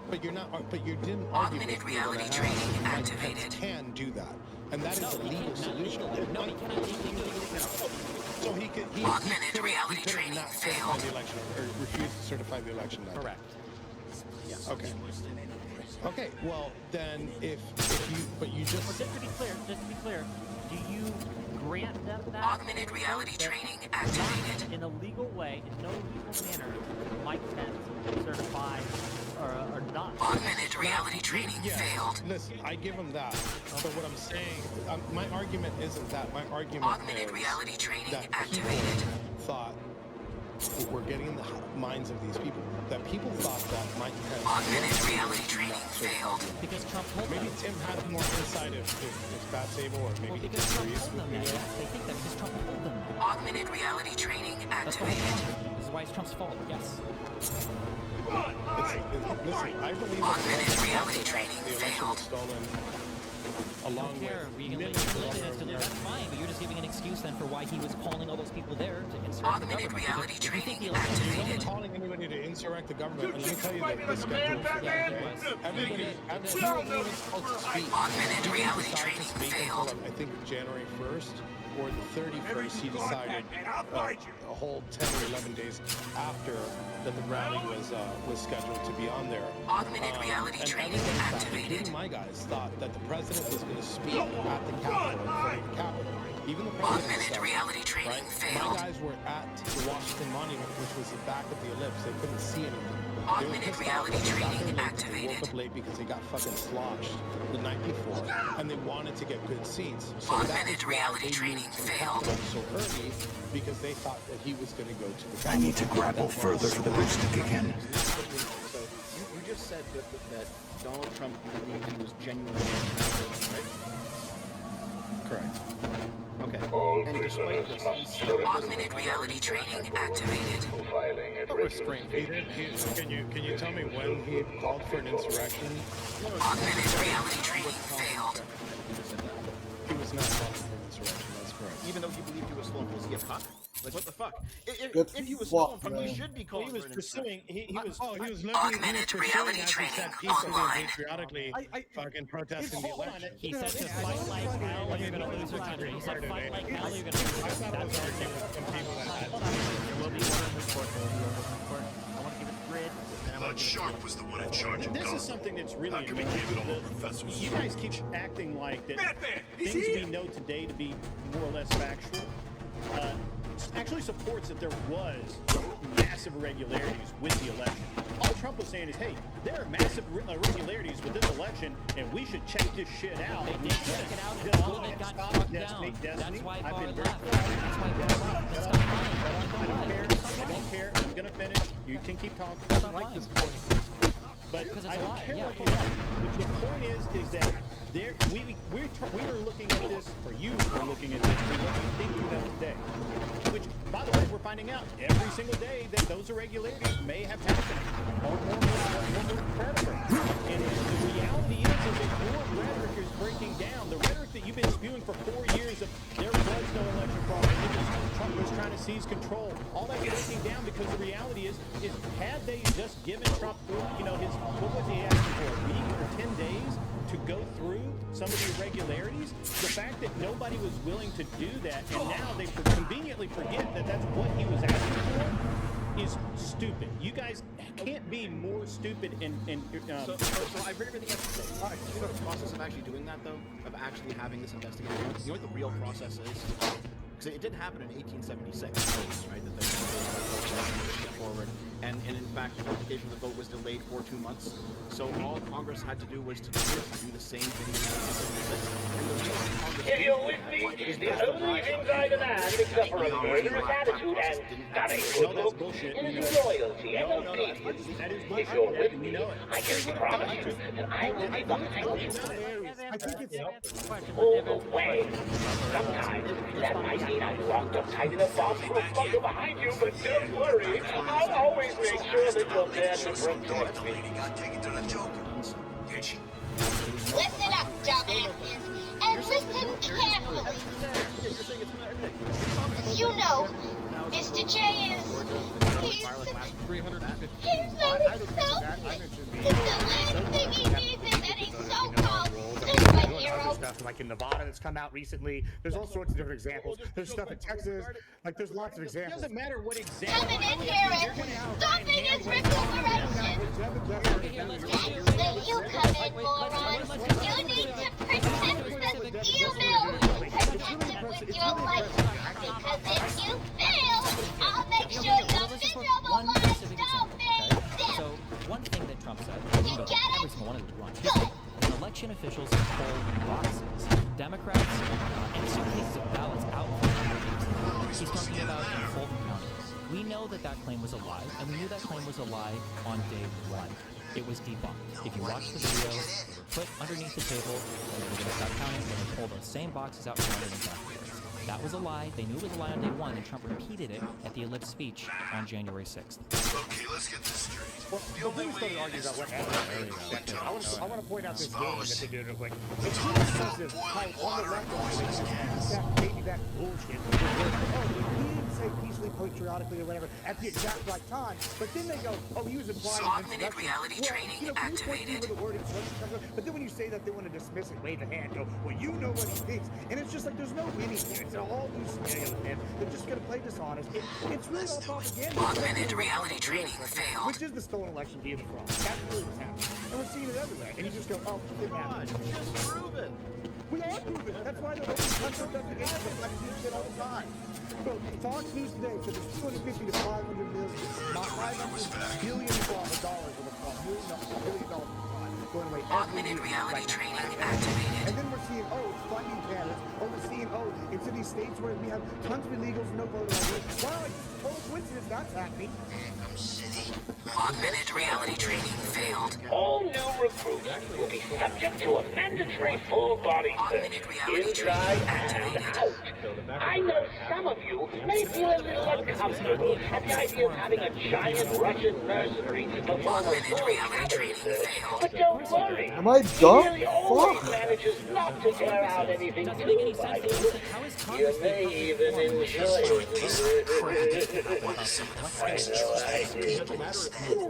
But you're not. But you didn't argue Augmented with me reality that training Mike activated. Pence can do that, and that is a legal solution. No, he cannot legally. So he could. Augmented reality training not failed. certify the election or refuse to certify the election. Then. Correct. Yeah. Okay. Okay. Well, then if you just. Well, just to be clear, do you grant them that? Augmented reality training activated. In a legal way, in no legal manner, Mike Pence certify or not. Augmented reality training failed. Listen, I give him that. But what I'm saying, my argument isn't that. My argument Augmented is reality training that activated. people thought we're getting in the minds of these people. That people thought that Mike Pence augmented reality training failed. Because Trump told maybe them. Tim has more insight if that's able, or maybe he because Trump agrees told them with me. that. They think that because Trump told them. Augmented reality training That's why activated. this is why it's Trump's fault. Yes. Listen, I believe augmented reality training the election was stolen along with That's fine, but you're just giving an excuse then for why he was calling all those people there to insurrect the government. reality training He's not calling anybody to insurrect the government. And let me tell you that the schedule for that day, everybody was supposed to speak. Augmented reality training failed. I think January 1st or the 31st, he decided a whole 10 or 11 days after that the rally was scheduled to be on there. Augmented reality training activated. Including my guys thought that the president was going to speak at the Capitol, in front of the Capitol. Even the president augmented reality training failed. My guys were at the Washington Monument, which was the back of the ellipse. They couldn't see anything. Augmented reality training activated. They woke up late because they got fucking sloshed the night before, and they wanted to get good seats. So augmented reality training failed. So early because they thought that he was going to go to the. I need to grapple further for the boost to kick in. So you just said that Donald Trump believed he was genuinely right? Correct. Okay. And despite this, he's still augmented reality training activated. Can you tell me when he called for an insurrection? Augmented reality training failed. He was not calling for an insurrection. That's correct. Even though he believed he was stolen, was he a cop? Like what the fuck? If he was fuck, stolen, he should be calling. He was pursuing. He was literally augmented reality training online. Patriotically fucking protesting the election. He said to fight like hell or you're going to lose your country. He said fight like hell or you're going to lose your country. That's hold on. There will be order in this court. I want to give it grid. But Sharp was the one in charge of This Gotham. is something that's really How can we give it all professors? You guys keep acting like that things we know today to be more or less factual actually supports that there was massive irregularities with the election. All Trump was saying is, hey, there are massive irregularities with this election, and we should check this shit out. They did check it out, and all of it got struck down. That's why Barr left. That's why Barr left. That's not fine. I don't care. I'm going to finish. You can keep talking. I like this point. But I don't care what you like. The point is that we are looking at this, or you are looking at this, we what you think you have today. Which, by the way, we're finding out every single day that those irregularities may have happened, or more predator. And the reality is that your rhetoric is breaking down. The rhetoric that you've been spewing for 4 years of there was no election fraud, Trump was trying to seize control. All that's breaking down because the reality is had they just given Trump, what was he asking for, a week or 10 days to go through some of the irregularities? The fact that nobody was willing to do that, and now they conveniently forget that that's what he was asking for, is stupid. You guys can't be more stupid So I agree with everything you have to say. All right, you know the process of actually doing that, though? Of actually having this investigation? You know what the real process is? Because it didn't happen in 1876, right? That there was a forward. And in fact, the notification of the vote was delayed for 2 months. So all Congress had to do was to do the same thing in 1876. If you're with me, the only things I demand, except for a murderous attitude and not a good look, is loyalty and obedience. If you're with me, I can promise you that I will be behind you. All the way. Sometimes that might mean I'm locked up tight in a box with a bunker behind you, but don't worry, I'll always make sure that you're there to protect me. Listen up, dumbasses, and listen carefully. You know, Mr. J is... He's not selfish. The last thing he needs is any so-called superhero. Stuff like in Nevada that's come out recently. There's all sorts of different examples. There's stuff in Texas. Like there's lots of examples. It doesn't matter what example. Coming in here and stopping his recuperation. Then you come in, morons. You need to protect the steel mill. Protect it with your life. Because if you fail, I'll make sure your miserable lives don't make sense. So, one thing that Trump said, You get it? every single one of them wrong. Election officials hold boxes. Democrats, in some cases of ballots out for He's talking about in Fulton County. We know that that claim was a lie, and we knew that claim was a lie on day one. It was debunked. If you watch the video, they were put underneath the table, and they were going to start counting, and they pulled those same boxes out from underneath afterwards. That was a lie. They knew it was a lie on day one, and Trump repeated it at the Ellipse speech on January 6th. Okay, let's get this straight. Well, before we start arguing about what happened, I want to point out this game that they did real quick. It's really impressive how on the left that baby back bullshit. Oh, he didn't say peacefully, patriotically, or whatever at the exact right time. But then they go, oh, he was implying Augmented reality training activated. The word instruction comes up, but then when you say that, they want to dismiss it, wave the hand, go, well, you know what he thinks. And it's just like, there's no winning here. It's an all new scenario with him. They're just going to play dishonest. It's really all propaganda. Augmented reality training failed. Which is the stolen election via the fraud. That's really what's happening. And we're seeing it everywhere. And you just go, oh, it didn't happen. Just prove it. We are proving. That's why the country investigations reflect this shit all the time. So Fox News today said there's 250 to 500 million, not $500 billion of dollars of a fraud. $1 billion of fraud going away. Augmented reality training activated. And then we're seeing, oh, it's funding candidates. Oh, we're seeing, oh, it's in these states where we have tons of illegals, no voter ID. Wow, it's a total coincidence that's happening. Augmented reality training failed. All new recruits will be subject to a mandatory full-body search, inside and out. I know some of you may feel a little uncomfortable at the idea of having a giant Russian mercenary perform a full service. But don't worry. Am I He dumb? really always Fuck. manages not to tear out anything too vital. You may even enjoy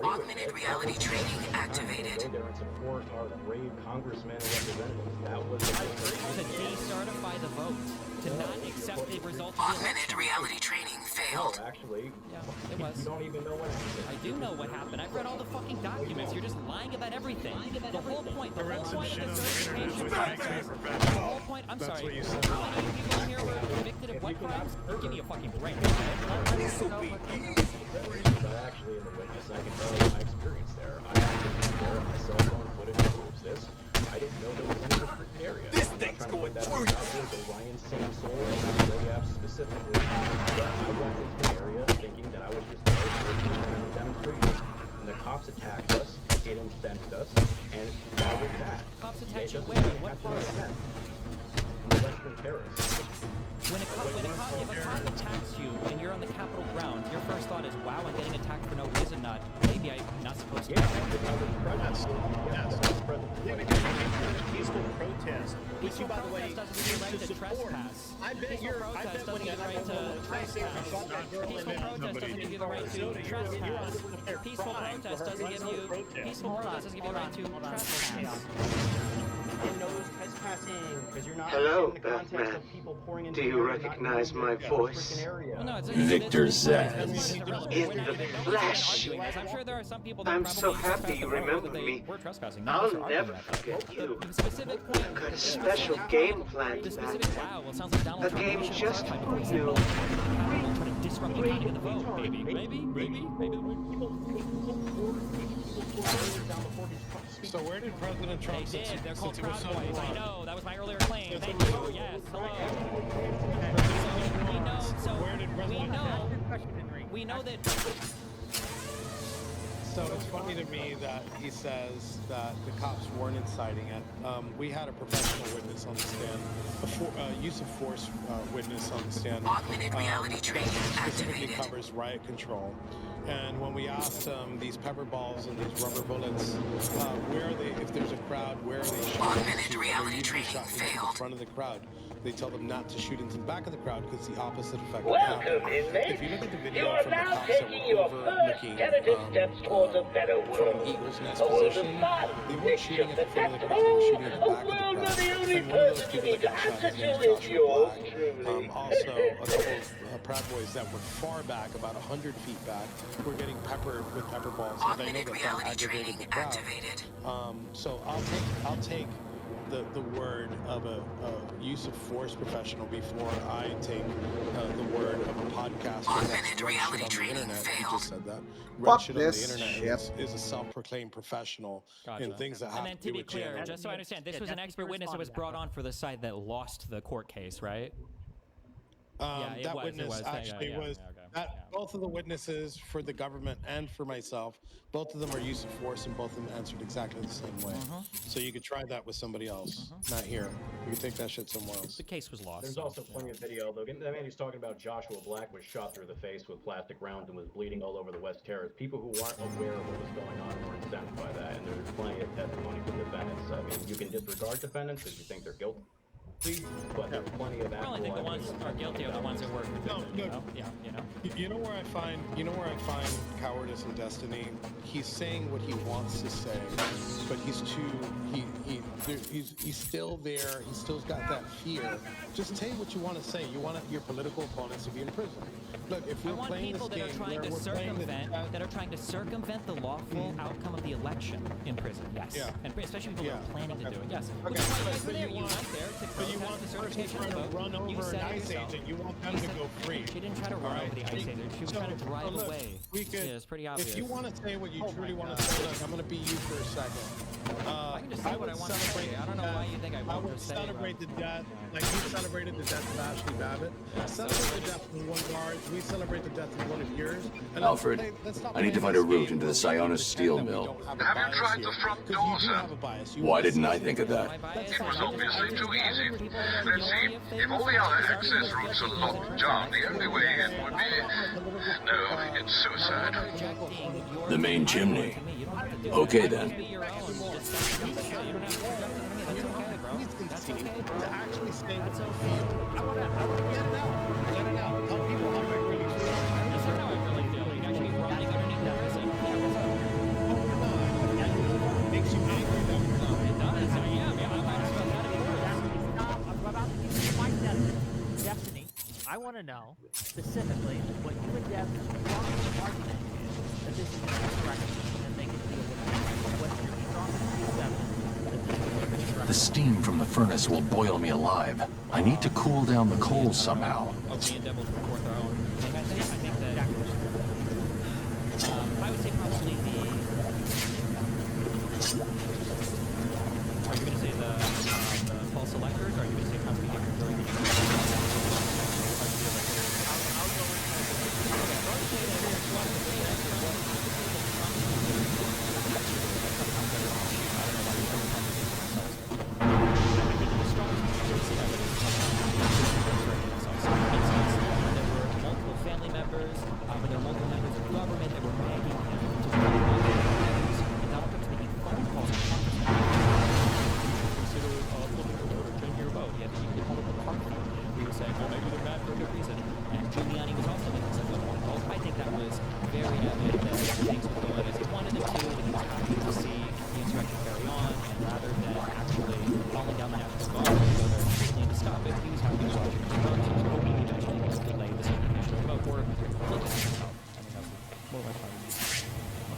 Augmented reality training activated. Go there and support our brave congressmen and representatives. That was To decertify the vote, to not accept the results of the Augmented election. reality training failed. actually, Yeah, it was. you don't even know what happened. I do know what happened. I've read all the fucking documents. You're just lying about everything. The whole point of the certification. The whole point. I'm sorry. How many people in here were convicted of what crimes? Give me a fucking break. But actually, in the witness, I can tell you my experience there. I actually there, my cell phone footage proves this. I didn't know there was any restricted area. This thing's going through you. The Ryan Samsol and Royab specifically. But I went into the area thinking that I was just there for a demonstration. And the cops attacked us, it incensed us, and that was that. Cops attacked you where? What part? Western terrorists. If a cop attacks you and you're on the Capitol grounds, your first thought is, wow, I'm getting attacked for no reason, not, maybe I'm not supposed to. Yes. Peaceful protest. Which you, by the way, doesn't give you the right to trespass. I bet Peaceful protest doesn't give you the right to trespass. Peaceful protest doesn't give you the right to trespass. Peaceful protest doesn't give you the right to trespass. And no trespassing, because you're not Hello, in the context Batman. of people pouring into Do you recognize my voice? Victor Zsasz. In the flesh. I'm sure there are some people that I'm probably so happy you trespass the road remember that they me. were trespassing. I'll Not never that. forget you. The specific point. I've got a special game planned, The specific, Batman. wow, well, it sounds like Donald A Trump game pushing a just hard for time you. Trying to disrupt the counting of the vote. Maybe. So where did President Trump They did. They're called since he was Proud so Boys. I wrong? know. That was my earlier claim. Thank you. Yes. Hello. We know that. So it's funny to me that he says that the cops weren't inciting it. We had a professional witness on the stand, a use of force witness on the stand. Augmented reality training Specifically activated. covers riot control. And when we asked these pepper balls and these rubber bullets, where are they? If there's a crowd, where are they shooting? Augmented They're reality usually training shot into failed. the front of the crowd. They tell them not to shoot into the back of the crowd because the opposite effect will Welcome, happen. inmates. If you look at the You video are from the now cops that taking were your over first looking tentative steps towards a better from world. Eagle's Nest A world of position, fun, they weren't mischief, shooting at the and front of the crowd, they were shooting at the a back of the world crowd. where the only And one of those person you people need that to got shot, answer his name to was is Joshua yours Black. truly. Also, a couple of Proud Boys that were far back, about 100 feet back, were getting peppered with pepper balls. And I know Augmented that reality aggravated the training crowd. activated. So I'll take the word of a use of force professional before I take the word of a podcaster Augmented that's reality on the training internet. He failed. just said that. Fuck Shit on the this internet shit. is a self-proclaimed professional in things that have And then to to do be with clear, gender. just so I understand, this was an expert witness that was brought on for the side that lost the court case, right? Yeah, it That was, witness it was. actually Yeah, was. okay. Both of the witnesses for the government and for myself, both of them are use of force, and both of them answered exactly the same way. So you could try that with somebody else, not here. You could take that shit somewhere else. The case was lost. There's also plenty of video, though. That man he's talking about, Joshua Black, was shot through the face with plastic rounds and was bleeding all over the West Terrace. People who weren't aware of what was going on were incensed by that, and there's plenty of testimony from defendants. I mean, you can disregard defendants if you think they're guilty, but there's plenty of I think the ones who are guilty are the ones that work with victims, you know? Yeah, you know? You know where I find cowardice in Destiny? He's saying what he wants to say, but he's still there. He's still got that fear. Just say what you want to say. You want your political opponents to be in prison. Look, if we're playing this game, that are trying to circumvent the lawful outcome of the election in prison. Yes. Yeah. And especially people who are planning to do it. Yes. Okay. Which is why you went there to protest the certification of the vote. Run over an ICE agent. You want them to go free. She didn't try to run over the ICE agent. She was trying to drive away. It's pretty obvious. If you want to say what you truly want to say, look, I'm going to be you for a second. I can just say what I want to say. I don't know why you think I won't just say it. Celebrate the death, like you celebrated the death of Ashley Babbitt. Celebrate the death of one guard. We celebrate the death of one of yours. Alfred, I need to find a route into the Sionis steel mill. Have you tried the front door, sir? Why didn't I think of that? It was obviously too easy. Let's see, if all the other access routes are locked, John, the only way in would be... No, it's suicide. The main chimney. Okay then. To actually say what you feel. I want to get it out. Let it out. Tell people how I really feel. That's not how I really feel. You're actually running underneath the prison. It makes you angry that we're not. It does. Yeah, I might as well not be Stop. I'm about to give you my Destiny. I want to know specifically what you and Dev's strongest argument is that this is incorrect and they can deal with it. What's your strongest piece of evidence? The steam from the furnace will boil me alive. I need to cool down the coals somehow. Me and Devils report their own. I think that I would say probably the. Are you going to say the false electors, or are you going to say company during the?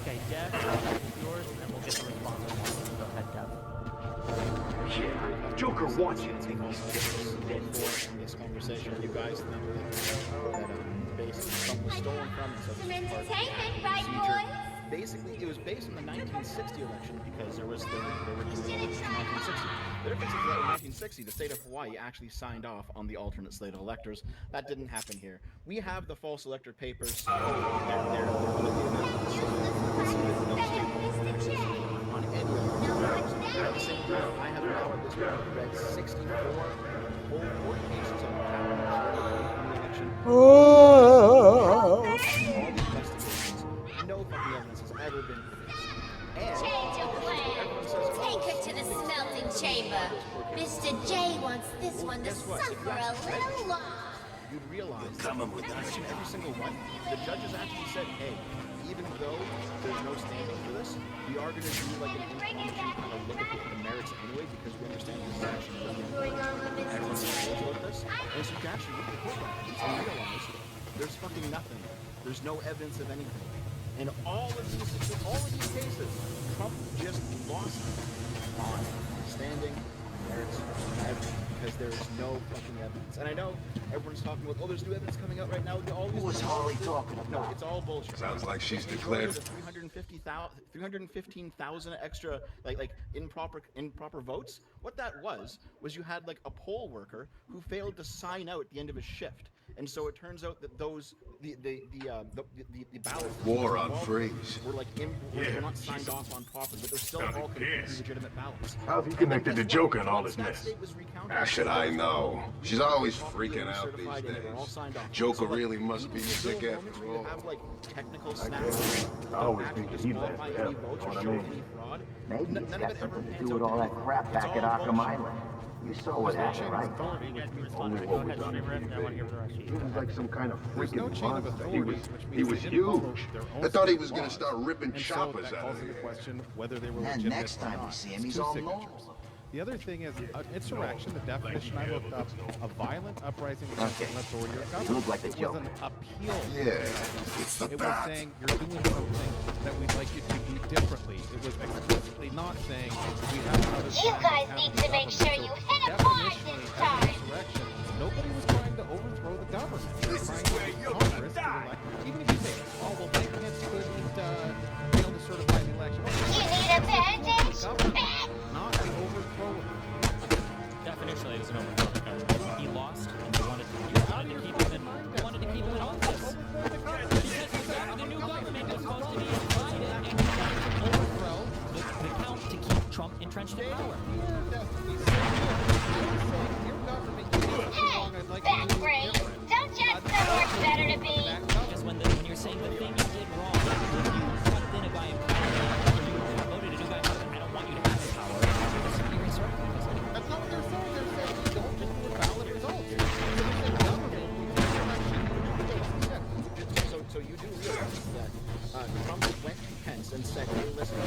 Okay, Dev, yours, and then we'll get the response on one. Go ahead, Dev. Yeah, Joker wants you to take these pills. In this conversation, you guys think that basically Trump was stolen from, and so this was part of the procedure. Basically, it was based on the 1960 election because they were doing it in 1960. The difference is that in 1960, the state of Hawaii actually signed off on the alternate slate of electors. That didn't happen here. We have the false elector papers. They're on any of them. At the same time, I have now at this point read 64 whole court cases on the election. All the investigations. No fucking evidence has ever been produced. And Change your plan. Take her to the smelting chamber. Mr. J wants this one to suffer a little longer. You'd realize that in every single one, the judges actually said, hey, even though there's no standing for this, we are going to do like an information kind of look at the merits anyway, because we understand this is actually everyone's supposed about this. And so you can actually look at the court documents and realize there's fucking nothing. There's no evidence of anything. In all of these cases, Trump just lost on standing, merits, everything, because there is no fucking evidence. And I know everyone's talking about, oh, there's new evidence coming out right now. All these What's Holly talking about? No, it's all bullshit. Sounds like she's The declared. 315,000 extra, like improper votes. What that was you had like a poll worker who failed to sign out at the end of his shift. And so it turns out that those the ballots War on freeze. were like were not signed off on properly, but they're still all completely legitimate ballots. How's he connected to Joker and all this mess? How should I know? She's always freaking out these days. Joker really must be sick after all. Have like technical snaps. I always need to heed that. Yeah, what I mean. Maybe it's got something to do with all that crap back at Arkham Island. You saw what happened, right? Only what was on He was like some kind of There's no freaking chain of monster. authority, He was huge. I thought he was gonna start ripping choppers that out calls of into here. question whether they were And legitimate next time or we not. see him, It's he's 2 all signatures. normal. The other thing is insurrection. The definition I looked up: a violent uprising against an authority or government. You look like the It was Joker. an appeal. Yeah, it's the It was bat. saying you're doing something that we'd like you to do differently. It was explicitly not saying we have other You guys need to make sure you hit a pause this time. insurrection. Nobody was trying to overthrow the government. They were trying to get Congress to elect. Even if you say, oh well, they couldn't fail to certify the election. You need a bandage? Not to overthrow it. Definitionally, it was an overthrow of the government. He lost, and he wanted to keep him in office. Because the new government was supposed to be invited and to overthrow the count to keep Trump entrenched in power. Hey, back brain, don't just know what's better to be. Because when you're saying the thing you did wrong, you sucked in a guy in power, you voted a new guy in power, I don't want you to have the power. That's not what they're saying. They're saying you don't just do valid results. So you do realize that Trump went to Pence and said, hey, listen,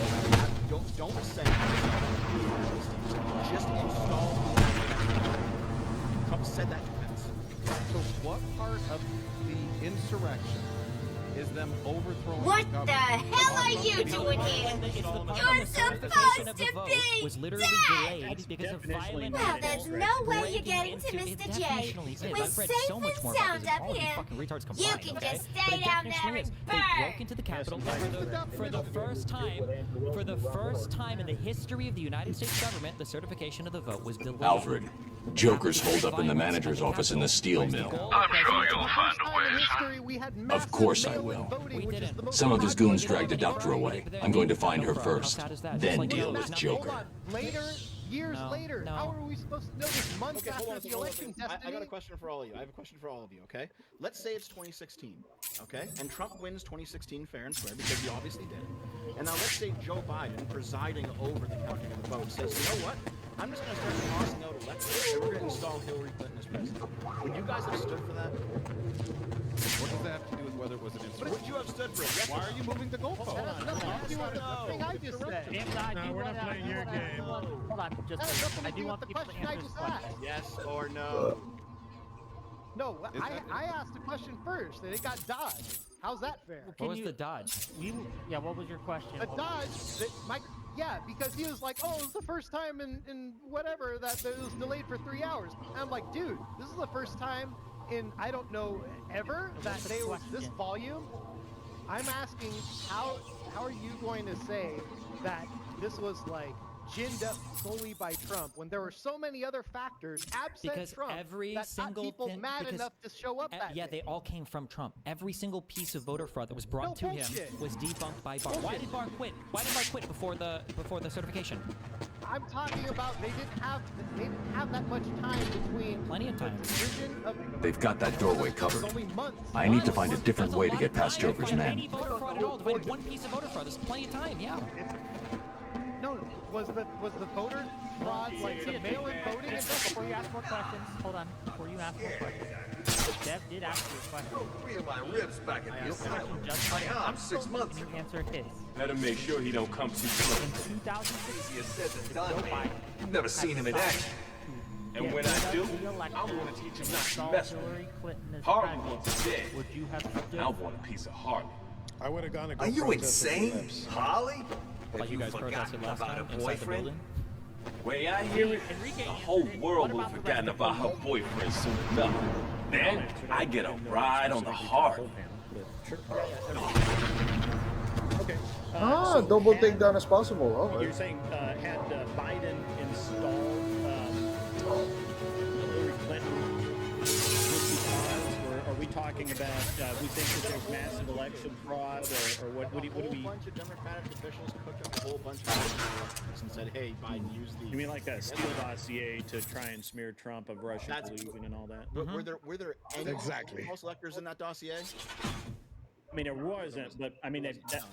don't send just install. Trump said that to Pence. So what part of the insurrection is them overthrowing What the government? the hell are you doing here? You're supposed to be was literally dead! delayed because of violent Well, there's no way you're getting to Mr. J. We're safe and sound up here. You can just stay down there and They burn! broke into the Capitol for the first time in the history of the United States government, the certification of the vote was delayed. Alfred, Joker's holed up in the manager's office in the steel mill. I'm sure you'll find a way. Of course I will. Some of his goons dragged a doctor away. I'm going to find her first, then deal with Joker. Later, years later, how are we supposed to know this months after the election? I got a question for all of you. I have a question for all of you, okay? Let's say it's 2016, okay? And Trump wins 2016 fair and square because he obviously did. And now let's say Joe Biden, presiding over the counting of the vote, says, you know what? I'm just going to start tossing out elections and we're going to install Hillary Clinton as president. Would you guys have stood for that? What does that have to do with whether it was an insurrection? Would you have stood for it? Yes, Why are you moving the goalpost? That has nothing to do with the thing I just said. No, we're not playing your game. Hold on, just That has nothing I to do do want with the people to question I answer this just question. asked. Yes or no? No, I asked the question first, and it got dodged. How's that fair? What was the dodge? Yeah, what was your question? A dodge that yeah, because he was like, oh, it was the first time in whatever that it was delayed for 3 hours. And I'm like, dude, this is the first time in I don't know ever that they was this volume. I'm asking how are you going to say that this was like ginned up solely by Trump when there were so many other factors absent Because Trump every that got single people thing, mad because enough to show up that yeah, day. they all came from Trump. Every single piece of voter fraud that was brought to him bullshit. was debunked by Barr. Why did Barr quit? Why did Barr quit before the certification? I'm talking about they didn't have that much time between Plenty of time. the decision of They've got that doorway covered. only months. I need to find a different way to get past Joker's men. Any voter fraud at all, to find one piece of voter fraud, there's plenty of time. Yeah. No, was the voter fraud like the mail-in voting and stuff? Before you ask more questions, hold on. Before you ask more questions, Dev did ask you a question. 3 of my ribs back at Your this question just My arm 6 months and ago. you answer his. Better make sure he don't come too close. In 2006, Easier said than Joe done. Biden You've never seen him in action. And when I do, I'm gonna teach him not to mess with Hillary me. Clinton as Harley president, wants dead. would you have stood? I want a piece of Harley. I would have gone to go Are you protest at the insane, Lips. Harley? Like Have you guys forgotten protested last about time her inside the boyfriend? building. Way I hear it, the whole world will have forgotten about her boyfriend soon enough. Then I get a ride on the Harley. Okay. Double takedown as possible. Okay. You're saying had Biden installed Hillary Clinton with the odds talking about we think that there's massive election fraud, or what do A whole we? bunch of Democratic officials cooked up a whole bunch of documents and said, "Hey, Biden, use these." You mean like a Steele dossier to try and smear Trump of Russian collusion and all that? Were there any Exactly. false electors in that dossier? I mean, there wasn't, but I mean,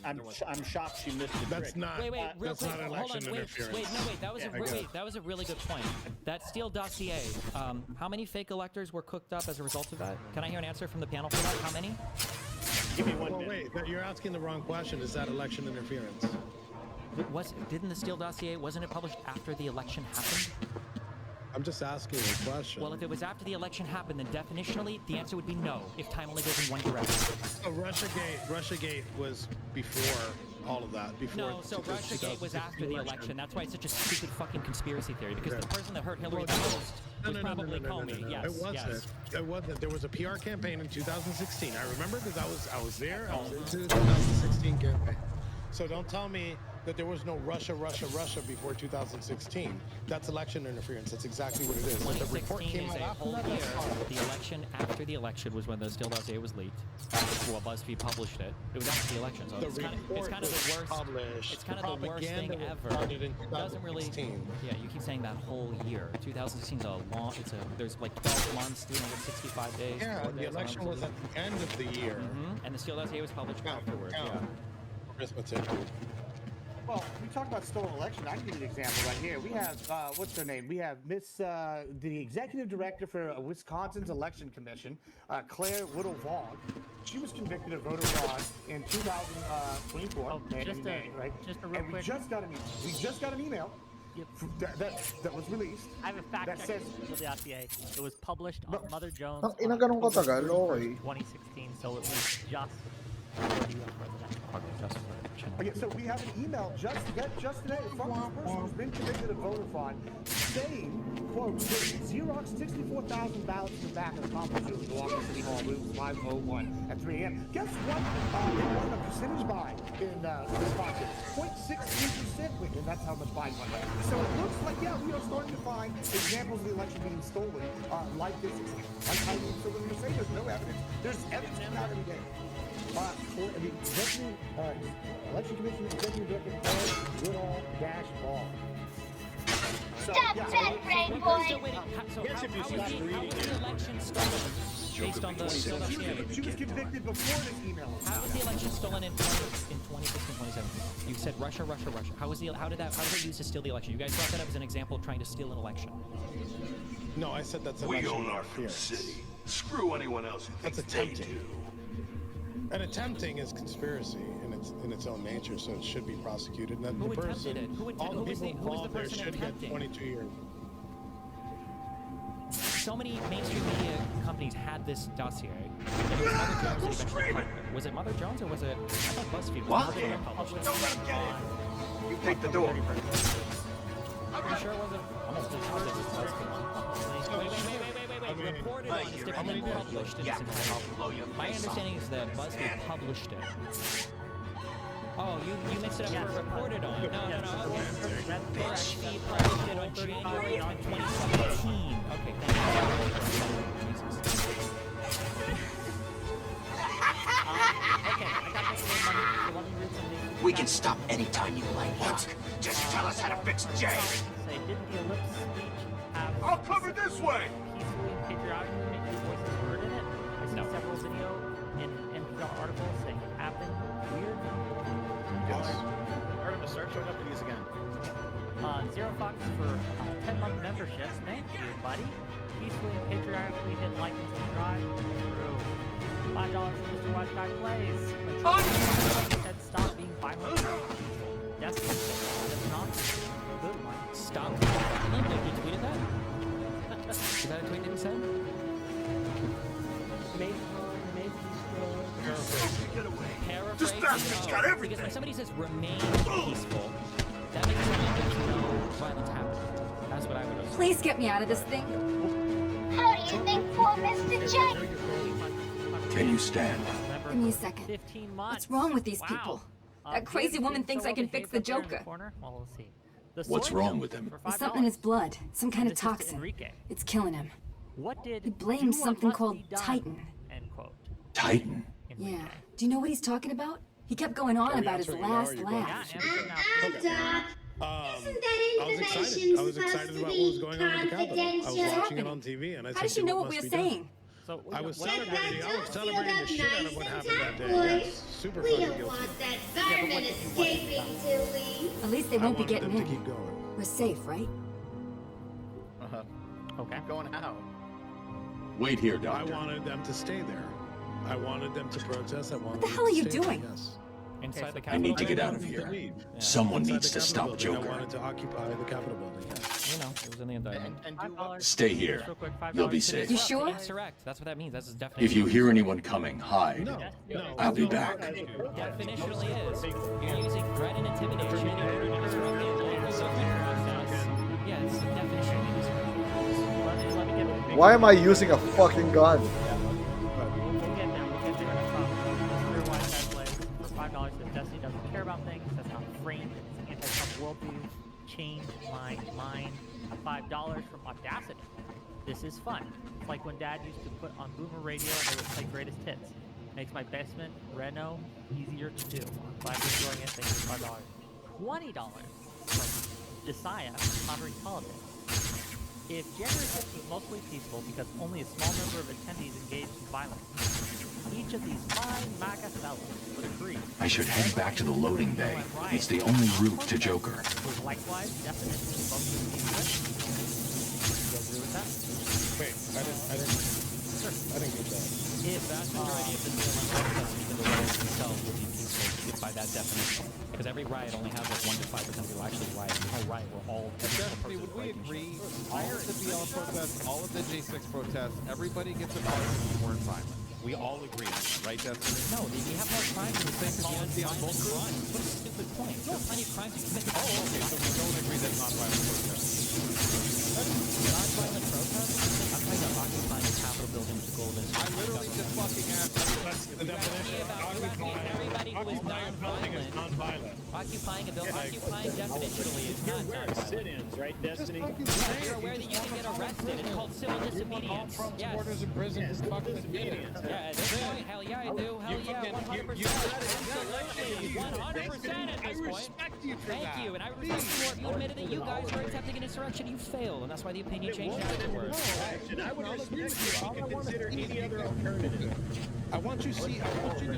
I'm shocked she missed the That's trick. not. Wait, real That's quick. not Hold election on, interference. wait. That was a really good point. That Steele dossier. How many fake electors were cooked up as a result of that? Can I hear an answer from the panel for that? How many? Give me one Well, minute. wait, you're asking the wrong question. Is that election interference? Didn't the Steele dossier, wasn't it published after the election happened? I'm just asking a question. Well, if it was after the election happened, then definitionally the answer would be no, if time only goes in one direction. So Russiagate was before all of that. Before No, so Russiagate was after the election. That's why it's such a stupid fucking conspiracy theory, because the person that hurt Hillary the most was probably Comey. Yes, It wasn't. yes. It wasn't. There was a PR campaign in 2016. I remember because I was there. I was into the 2016 campaign. So don't tell me that there was no Russia before 2016. That's election interference. That's exactly what it is. The report 2016 came is out a after whole that. year. That's fine. The election after the election was when the Steele dossier was leaked. Well, BuzzFeed published it. It was after the election, so it's kind of the worst. It's kind of the worst thing ever. It doesn't really. Yeah, you keep saying that whole year. 2016 is a long. There's like 12 months, 365 days. Yeah, the election was at the end of the year. And the Steele dossier was published afterwards. Yeah. Arithmetic. Well, we talk about stolen election. I can give you an example right here. We have, what's her name? We have the executive director for Wisconsin's election commission, Claire Whittle-Vaughn. She was convicted of voter fraud in 2024. Oh, just a real and quick. we just got an email that was released. I have a fact that check says for the dossier. It was published on Mother Jones. Ang ina ganun katagal, okay. 2016, so it was just. Okay, so we have an email just today from this person who's been convicted of voter fraud, saying, quote, Xerox 64,000 ballots in the back of the conference room in Milwaukee City Hall, room 501 at 3 a.m. Guess what? They won the percentage by in Wisconsin, 0.63%, and that's how much Biden won. So it looks like, yeah, we are starting to find examples of the election being stolen, like this example. Like I mean, so when you say there's no evidence, there's evidence coming out every day. The election commission executive director Claire Woodall-Ball. Stop that, brain boy! So how was the election stolen based on the Steele dossier? She was convicted before this email. How was the election stolen in 2016, 2017? You said Russia. How did it use to steal the election? You guys brought that up as an example of trying to steal an election. No, I said that's We election own Arkham interference. City. Screw anyone else who thinks That's they attempting. do. And attempting is conspiracy in its own nature, so it should be prosecuted. And then Who the attempted person, it? all the Who was people the involved there person should attempting? get 22 years. So many mainstream media companies had this dossier. And it was Mother Jones that eventually published it. Was it Mother Jones or was it? I thought BuzzFeed was What? the one that published it. Don't let him get in. You take the door. I'm pretty sure it wasn't. Almost positive it was BuzzFeed. Wait. Reported on is different than published in its entirety. My understanding is that BuzzFeed published it. Oh, you mixed it up for reported on. No. Okay. BuzzFeed published it on January 2017. Okay, thank you. Jesus. Okay, I got this money. So let me read some news. We can stop anytime you like. What? Just tell us how to fix Jay. Say, didn't the ellipse speech have I'll cover this way. peacefully and patriotically make your voices heard in it? I see several video and articles saying it happened. Weird. Yes. Heard of a search? Showing up to these again. Zero Fox for 10-month memberships. Thank you, buddy. Peacefully and patriotically didn't like Mr. Drive. True. $5 for Mr. Watch Guy Plays. He said stop being violent. Yes, that's not a good one. Stop being violent? Like you tweeted that? Is that a tweet that he said? Maybe. Paraphrase. This bastard's got everything. Because when somebody says remain peaceful, that makes it sound like there's no violence happening. That's what I would assume. Please get me out of this thing. How do you think poor Mr. J? Can you stand? Give me a second. 15 months. What's wrong with these Wow. people? Uh, That crazy David woman did thinks so I can well fix the behaved up there in Joker. corner. Well, we'll see. The What's sword wrong hilt with him? for There's $5. something in his blood. Some kind of This is to toxin. Enrique. It's killing him. What did He blames do or somthing must called be done? Titan. End quote. Titan. Yeah. Do you know what he's talking about? He kept going on about his last lab. Isn't that information I was excited about what was going on in the Capitol. I was watching it on TV, and I said, How does she know what we were saying? So I was celebrating the shit out of what happened that day. Yes, super fucking guilty. That fireman escaping to leave. At least they won't be wanted getting them to in. keep going. We're safe, right? Okay. Going how? Wait here, I Doctor. wanted them to stay there. I wanted them to protest. I wanted What the hell are you doing? Yes. Inside the I Capitol. need to get out of here. Someone needs to stop Joker. I wanted to occupy the Capitol building. Yes. You know, it was in the indictment. Stay here. Real quick, You'll be $5 safe. You sure? Insurrect. That's what that means. That's his definition. If you hear anyone coming, hide. No. I'll be back. Definitionally is you're using threat and intimidation in order to disrupt the political process. Yeah, it's the definition of disrupt. Why am I using a fucking gun? We'll get there. We'll get there in a problem. This is why that plays for $5 says Destiny doesn't care about things. That's not framed. It's anti-Trump worldview. Change my mind. $5 from Audacity. This is fun. It's like when Dad used to put on Boomer Radio and they would play Greatest Hits. Makes my basement Renault easier to do. Glad you're enjoying it. Thank you for $5. $20 from Josiah, Pondering Politics. If January 6th was mostly peaceful because only a small number of attendees engaged in violence, each of these fine MAGA fellows would agree. I should head back to the loading bay. It's the only route to Joker. Was likewise definition of mostly peaceful. You agree with that? Wait, I didn't get that. If vast majority of the violent protests, even the riots themselves, would be peaceful by that definition, because every riot only has like 1 to 5% of people actually riot. The whole riot, we're all. Destiny, would we agree? All of the BL protests, all of the J6 protests, everybody gets a part if we're silent. We all agree on it, right, Destiny? No, we have more crimes in the same policy on both crimes. What a stupid point. There are plenty of crimes you commit. Oh, okay, so we don't agree that non-violent protests. Non-violent protests? I'm talking about occupying the Capitol building with the goal of I literally just fucking asked. That's the definition. Everybody who is non-violent. Occupying a building, occupying definitionally is not non-violent. Sit-ins, right, Destiny? You're aware that you can get arrested. It's called civil disobedience. Yes. Supporters in prison is fucking disobedience. Yeah, at this point, hell yeah, I do. Hell yeah, 100%. Absolutely, 100% at this point. respect you for Thank that. you, and I respect you more if you admitted that you guys were attempting an insurrection. You failed, and that's why the opinion changed afterwards. I would agree with you if you could consider any other alternative. I want you to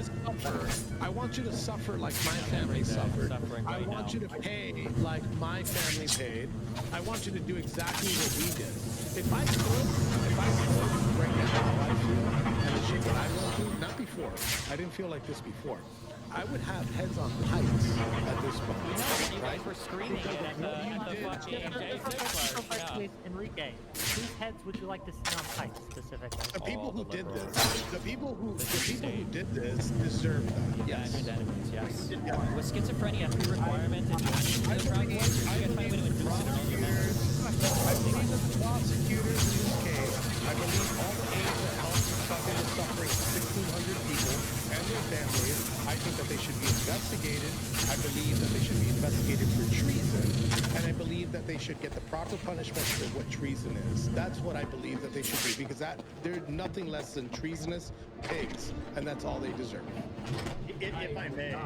suffer. I want you to suffer like my family suffered. I want you to pay like my family paid. I want you to do exactly what we did. If I could right now how I feel and the shit that I went through, not before. I didn't feel like this before. I would have heads on pikes at this point. You guys were screaming at the fucking J6 Enrique, whose heads would you like to see on pikes specifically? The people who did this, the people who did this deserve that. Yes. Yes. Was schizophrenia a pre-requirement to join the Proud Boys? I believe that the prosecutors in this case, I believe all the aides that helped fucking suffering 1,600 people and their families. I think that they should be investigated. I believe that they should be investigated for treason, and I believe that they should get the proper punishment for what treason is. That's what I believe that they should be, because they're nothing less than treasonous pigs, and that's all they deserve. If I may,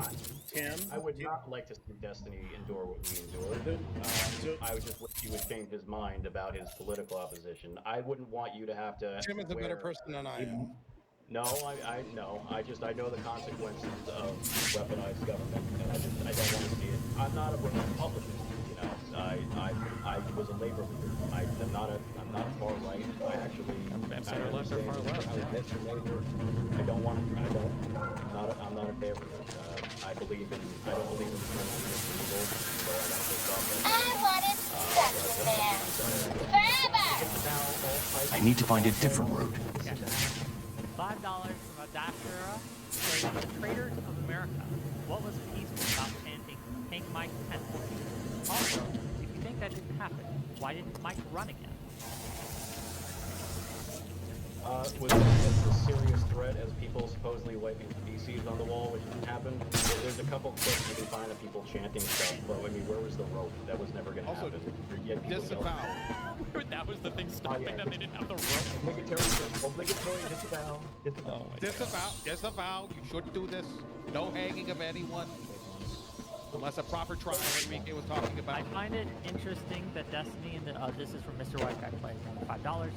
Tim, I would not like to see Destiny endure what we endured. I would just wish he would change his mind about his political opposition. I wouldn't want you to have to. Tim is a better person than I am. No, I know the consequences of weaponized government, and I don't want to see it. I'm not a Republican, you know. I was a labor leader. I'm not a far right. I actually. I'm center left or far left. I was Mr. Labor. I'm not a favor. I don't believe in evil. I wanted sex forever. I need to find a different route. $5 from Adashura saying the traitors of America. What was peaceful about chanting Take Mike Pence? Also, if you think that didn't happen, why didn't Mike run again? Was that as a serious threat as people supposedly wiping feces on the wall, which didn't happen? There's a couple clips you can find of people chanting stuff, but I mean, where was the rope? That was never going to happen. Disavow. That was the thing stopping them. They didn't have the rope. Obligatory disavow. Disavow. You shouldn't do this. No hanging of anyone. Unless a proper trial, Enrique was talking about. I find it interesting that Destiny and this is from Mr. White Guy Plays, $5.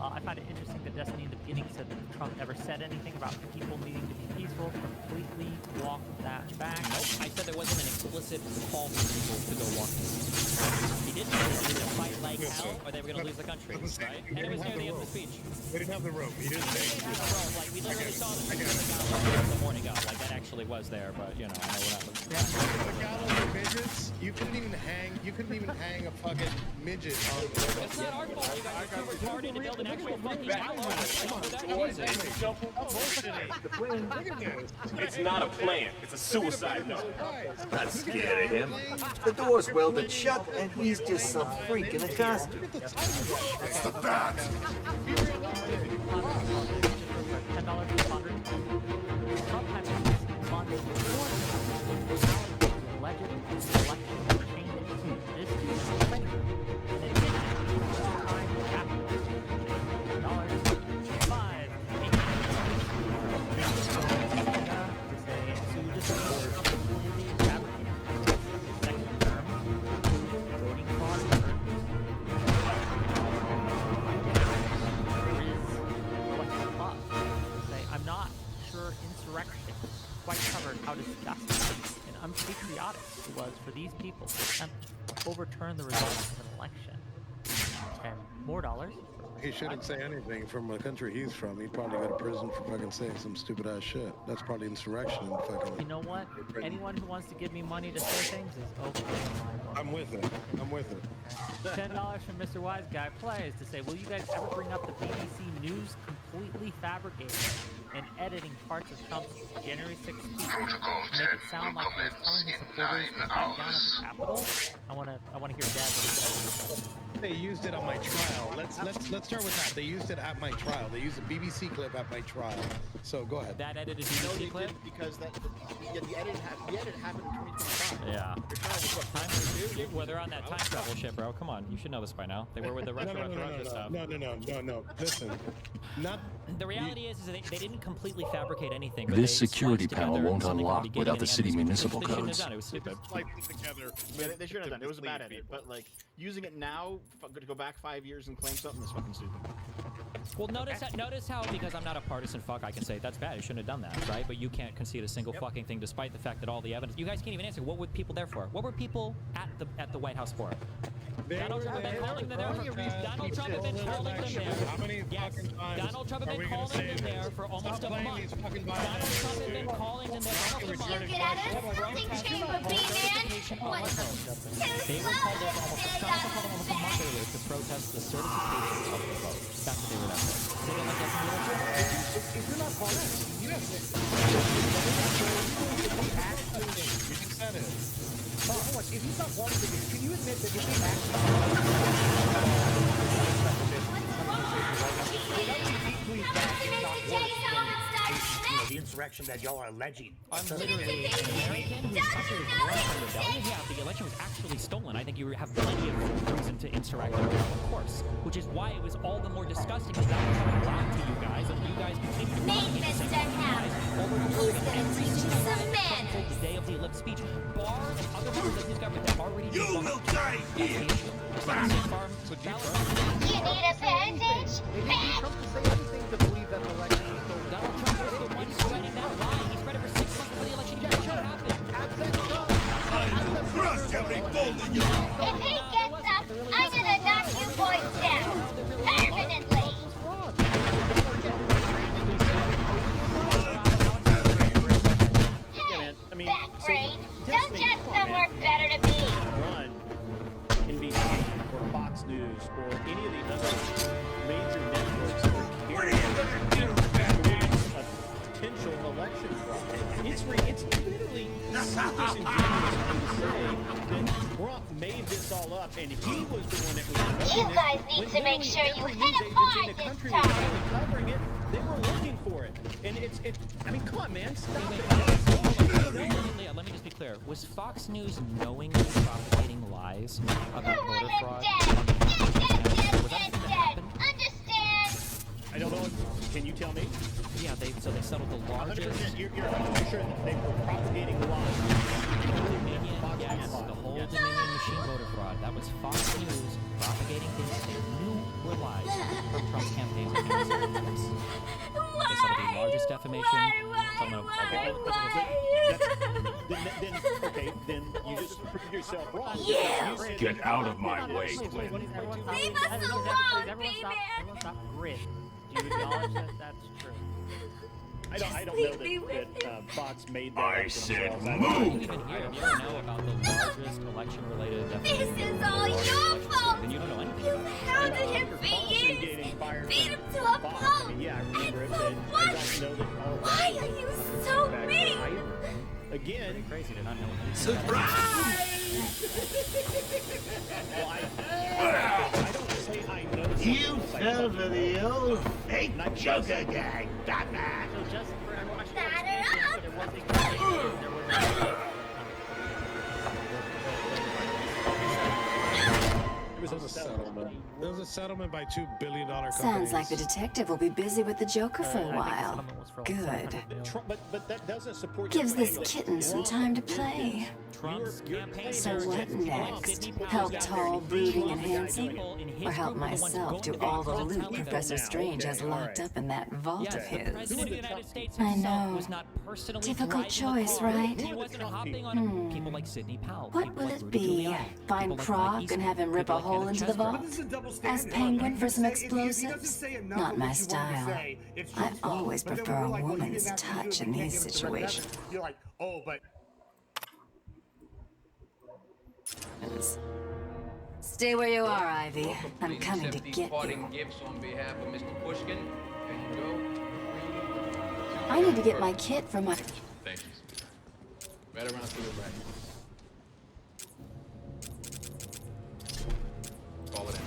I find it interesting that Destiny in the beginning said that Trump never said anything about people needing to be peaceful. Completely walked that back. Nope, I said there wasn't an explicit call for people to go walk. He didn't say they needed to fight like hell or they were going to lose the country, right? And it was near the end of the speech. They didn't have the rope. He didn't say. They didn't have the rope. Like, we literally saw the the morning up. Like, that actually was there, but, you know, I know what happened. The gallows for midgets, you couldn't even hang a fucking midget on the rope. It's not our fault. You guys are too retarded to build an actual fucking gallows. It's not a plan. It's a suicide note. Not scared of him. The door's welded shut, and he's just some freak in a costume. It's the bat! $10 per 100. Trump had months before alleged election changes. This is crazy. And it didn't time after $5, 8 I'm not sure insurrection quite covered how disgusting and unpatriotic it was for these people to attempt to overturn the results of an election. And more dollars. He shouldn't say anything from the country he's from. He'd probably go to prison for fucking saying some stupid ass shit. That's probably insurrection and fucking. You know what? Anyone who wants to give me money to say things is okay. I'm with it. I'm with it. $10 from Mr. Wise Guy Plays to say, will you guys ever bring up the BBC News completely fabricated and editing parts of Trump's January 6th speech to make it sound like he was telling his supporters to back down at the Capitol? I want to hear Dad. They used it on my trial. Let's start with that. They used it at my trial. They used a BBC clip at my trial. So go ahead. That edited BBC clip? Because the edit happened in 2025. Yeah. Your trial was what, time Well, they're on that time travel ship, bro. Come on, you should know this by now. They were with the Russia stuff. No. Listen, not. The reality is that they didn't completely fabricate anything. This security panel won't unlock without the city municipal They shouldn't have codes. done it. It was stupid. Yeah, they should have done it. It was a bad edit, but like using it now to go back 5 years and claim something is fucking stupid. Well, notice how because I'm not a partisan fuck, I can say that's bad. I shouldn't have done that, right? But you can't concede a single fucking thing, despite the fact that all the evidence. You guys can't even answer. What were people there for? What were people at the White House for? Donald Trump had been calling them there. Donald Trump had been calling them there. How many fucking times Donald Trump had been calling them there for almost a month. Donald Trump had been calling them there for almost a month. Get out of something chamber, B-man! What? Too They were called there for almost a month earlier to protest the certification of the vote. That's what they were there for. They didn't like that. If you're not part of it, you have to. You can set it. Hold on. If he's not part of it, can you admit that if he the insurrection that y'all are alleging? I'm literally an American who's actually born from rebellion. Yeah, the election was actually stolen. I think you have plenty of reason to insurrect, of course. Which is why it was all the more disgusting because that was coming back to you guys, and you guys continue to Mr. Howard, he's gonna teach you some manners. The day of the elect speech, Barr and other members of his government have already. You will die here. You need a bandage? Trump to say anything to believe that the election was stolen. Donald Trump was the one spreading that lie. He spread it for 6 months before the election even happened. If he gets up, I'm gonna knock you boys down. Permanently. Hey, back brain. Don't just somewhere better to be. Run NBC or Fox News or any of the other major networks that are carrying a potential election fraud. It's literally so disingenuous to say that Trump made this all up and he was the one that was. You guys need to make sure you hit a point this time. Covering it, they were looking for it, and it's. I mean, come on, man, stop it. Leah, let me just be clear. Was Fox News knowingly propagating lies about voter fraud? Understand? I don't know. Can you tell me? Yeah, they settled the largest. 100%. You're sure that they were propagating lies. Dominion, yes, the whole Dominion machine voter fraud. That was Fox News propagating things they knew were lies from Trump's campaign. They settled the largest defamation. Then you just proved yourself wrong. Yeah. Get out of my way, Quinn. Leave us alone, baby. Everyone stop grit. Do you acknowledge that that's true? I don't know that Fox made that I up said themselves. move! You don't know about the largest election-related defamation. This is all your fault. Then you don't know anything. You hounded him for years. Beat him to a pulp. Yeah, I And remember it, for but I what? don't know that all of Why are you so mean? Again, crazy to not know. well, I don't say I know. You fell for the old fake Joker gang, Batman. So just for everyone, There was a settlement. There was a settlement by $2 billion companies. Sounds like the detective will be busy with the Joker for a while. Good. But that doesn't support Gives this kitten some time to play. So what next? Help tall, brooding, and handsome? Or help myself do all the loot Professor Strange has locked up in that vault of his? I know. Difficult choice, right? What will it be? Find Proc and have him rip a hole into the vault? Ask Penguin for some explosives? Not my style. I always prefer a woman's touch in these situations. You're like, oh, but Stay where you are, Ivy. I'm coming to get you. Gifts on behalf of Mr. Pushkin. There you go. I need to get my kit from my... Thank you. Right around to your right. Call it in.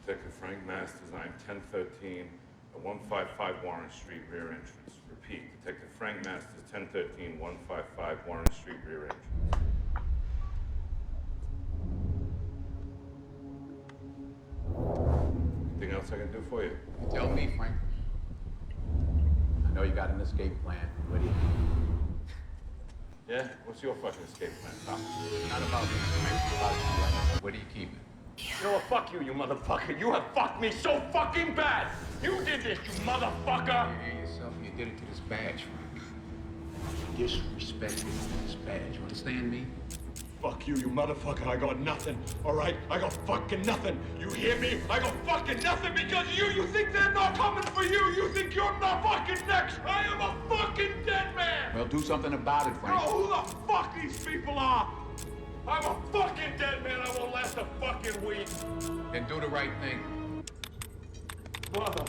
Detective Frank Masters, I'm 1013 at 155 Warren Street, rear entrance. Repeat, Detective Frank Masters, 1013, 155 Warren Street, rear entrance. Anything else I can do for you? You tell me, Frank. I know you got an escape plan. What do you Yeah? What's your fucking escape plan, pal? Not about me, Frank. It's about you. What are you keeping? You know what? Fuck you, you motherfucker. You have fucked me so fucking bad. You did this, you motherfucker. You hear yourself? You did it to this badge, Frank. You disrespected this badge. You understand me? Fuck you, you motherfucker. I got nothing, all right? I got fucking nothing. You hear me? I got fucking nothing because of you. You think they're not coming for you. You think you're not fucking next. I am a fucking dead man. Well, do something about it, Frank. Bro, who the fuck these people are? I'm a fucking dead man. I won't last a fucking week. Then do the right thing. Mother.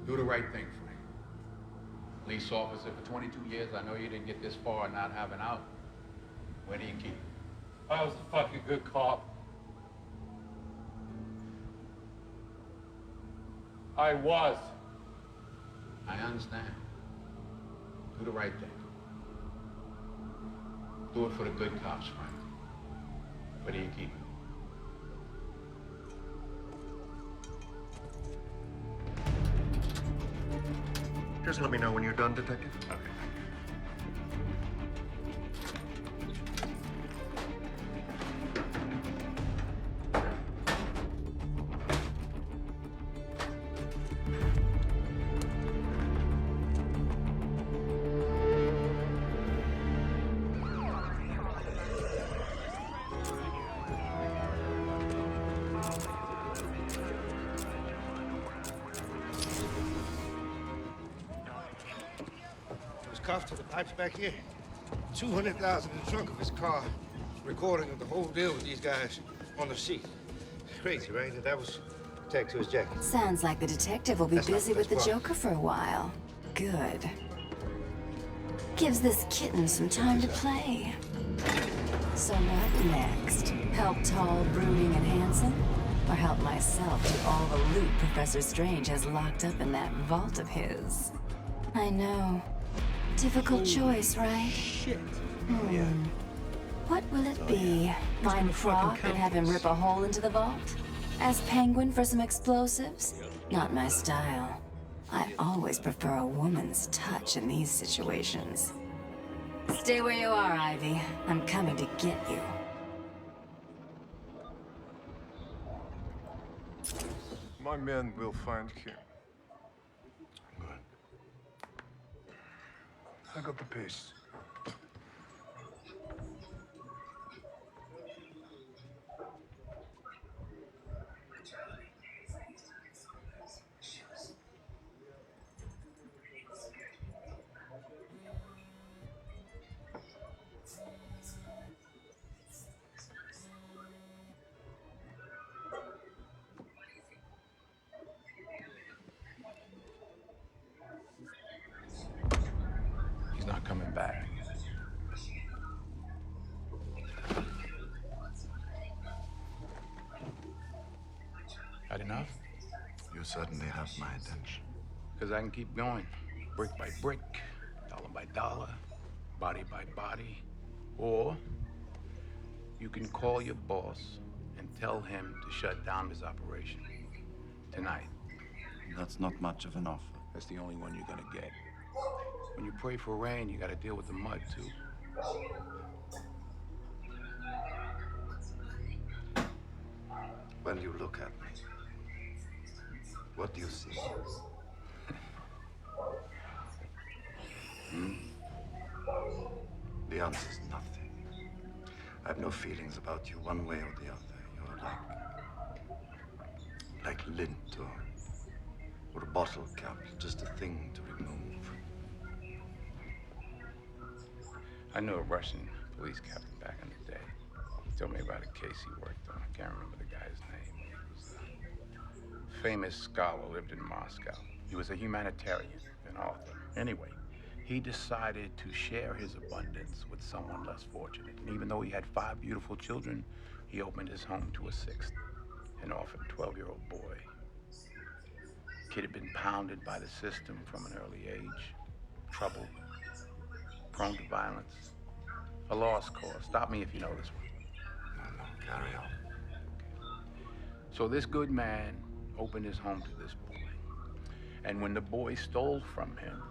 Do the right thing, Frank. Police officer for 22 years. I know you didn't get this far not having out. Where do you keep it? I was a fucking good cop. I was. I understand. Do the right thing. Do it for the good cops, Frank. Where do you keep it? Just let me know when you're done, Detective. Okay. Cuffed to the pipes back here. 200,000 in the trunk of his car. Recording of the whole deal with these guys on the seat. Crazy, right? That was Text, who's Jack? Sounds like the detective will be busy with the Joker for a while. Good. Gives this kitten some time to play. So what next? Help tall, brooding, and handsome? Or help myself do all the loot Professor Strange has locked up in that vault of his? I know. Difficult choice, right? Shit. Yeah. What will it be? Find Croc and have him rip a hole into the vault? Ask Penguin for some explosives? Not my style. I always prefer a woman's touch in these situations. Stay where you are, Ivy. I'm coming to get you. My men will find him. Good. I got the pace. He's not coming back. Had enough? You certainly have my attention. Because I can keep going. Brick by brick, dollar by dollar, body by body. Or you can call your boss and tell him to shut down this operation. Tonight. That's not much of an offer. That's the only one you're gonna get. When you pray for rain, you gotta deal with the mud, too. When you look at me, what do you see? The answer's nothing. I have no feelings about you one way or the other. You're like lint or a bottle cap, just a thing to remove. I knew a Russian police captain back in the day. He told me about a case he worked on. I can't remember the guy's name. He was a famous scholar, lived in Moscow. He was a humanitarian, an author. Anyway, he decided to share his abundance with someone less fortunate. And even though he had 5 beautiful children, he opened his home to a 6th, an orphan 12-year-old boy. Kid had been pounded by the system from an early age, troubled, prone to violence, a lost cause. Stop me if you know this one. No, carry on. So this good man opened his home to this boy. And when the boy stole from him,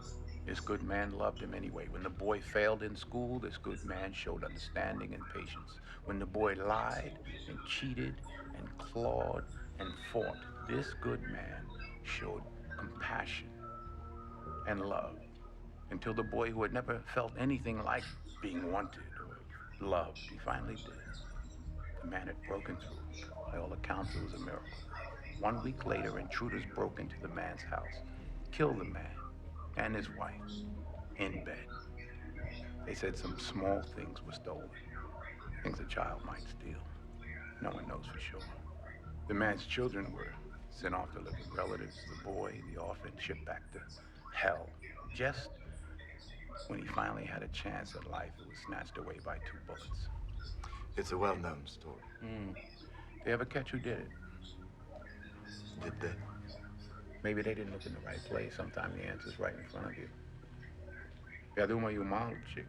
this good man loved him anyway. When the boy failed in school, this good man showed understanding and patience. When the boy lied and cheated and clawed and fought, this good man showed compassion and love. Until the boy who had never felt anything like being wanted or loved, he finally did. The man had broken through. By all accounts, it was a miracle. 1 week later, intruders broke into the man's house, killed the man and his wife in bed. They said some small things were stolen, things a child might steal. No one knows for sure. The man's children were sent off to live with relatives. The boy, the orphan, shipped back to hell. Just when he finally had a chance at life, it was snatched away by 2 bullets. It's a well-known story. They ever catch who did it? Did they? Maybe they didn't look in the right place. Sometimes the answer's right in front of you. Я думаю, мальчик.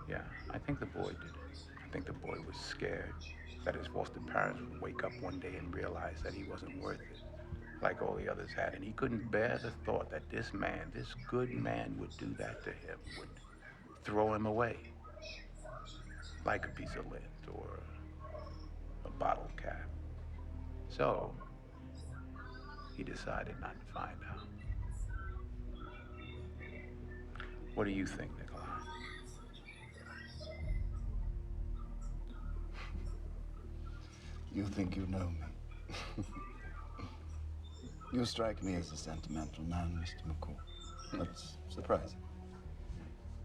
Yeah, I think the boy did it. I think the boy was scared that his foster parents would wake up one day and realize that he wasn't worth it, like all the others had. And he couldn't bear the thought that this man, this good man, would do that to him, would throw him away. Like a piece of lint or a bottle cap. So, he decided not to find out. What do you think, Nikolai? You think you know me? You strike me as a sentimental man, Mr. McCall. That's surprising.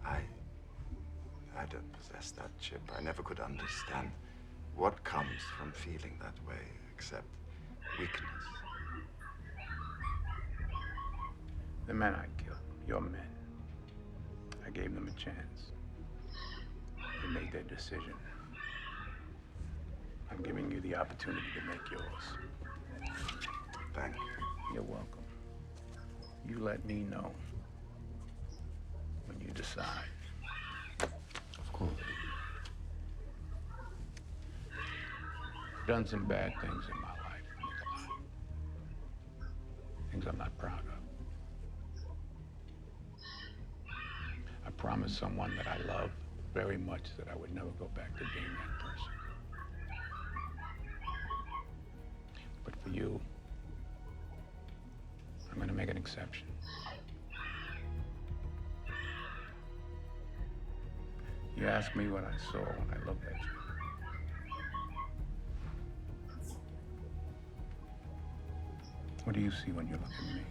I don't possess that chip. I never could understand What comes from feeling that way except weakness? The men I killed, your men, I gave them a chance. They made their decision. I'm giving you the opportunity to make yours. Thank you. You're welcome. You let me know when you decide. Of course. Done some bad things in my life. Things I'm not proud of. I promised someone that I love very much that I would never go back to being that person. But for you, I'm gonna make an exception. You asked me what I saw when I looked at you. What do you see when you look at me?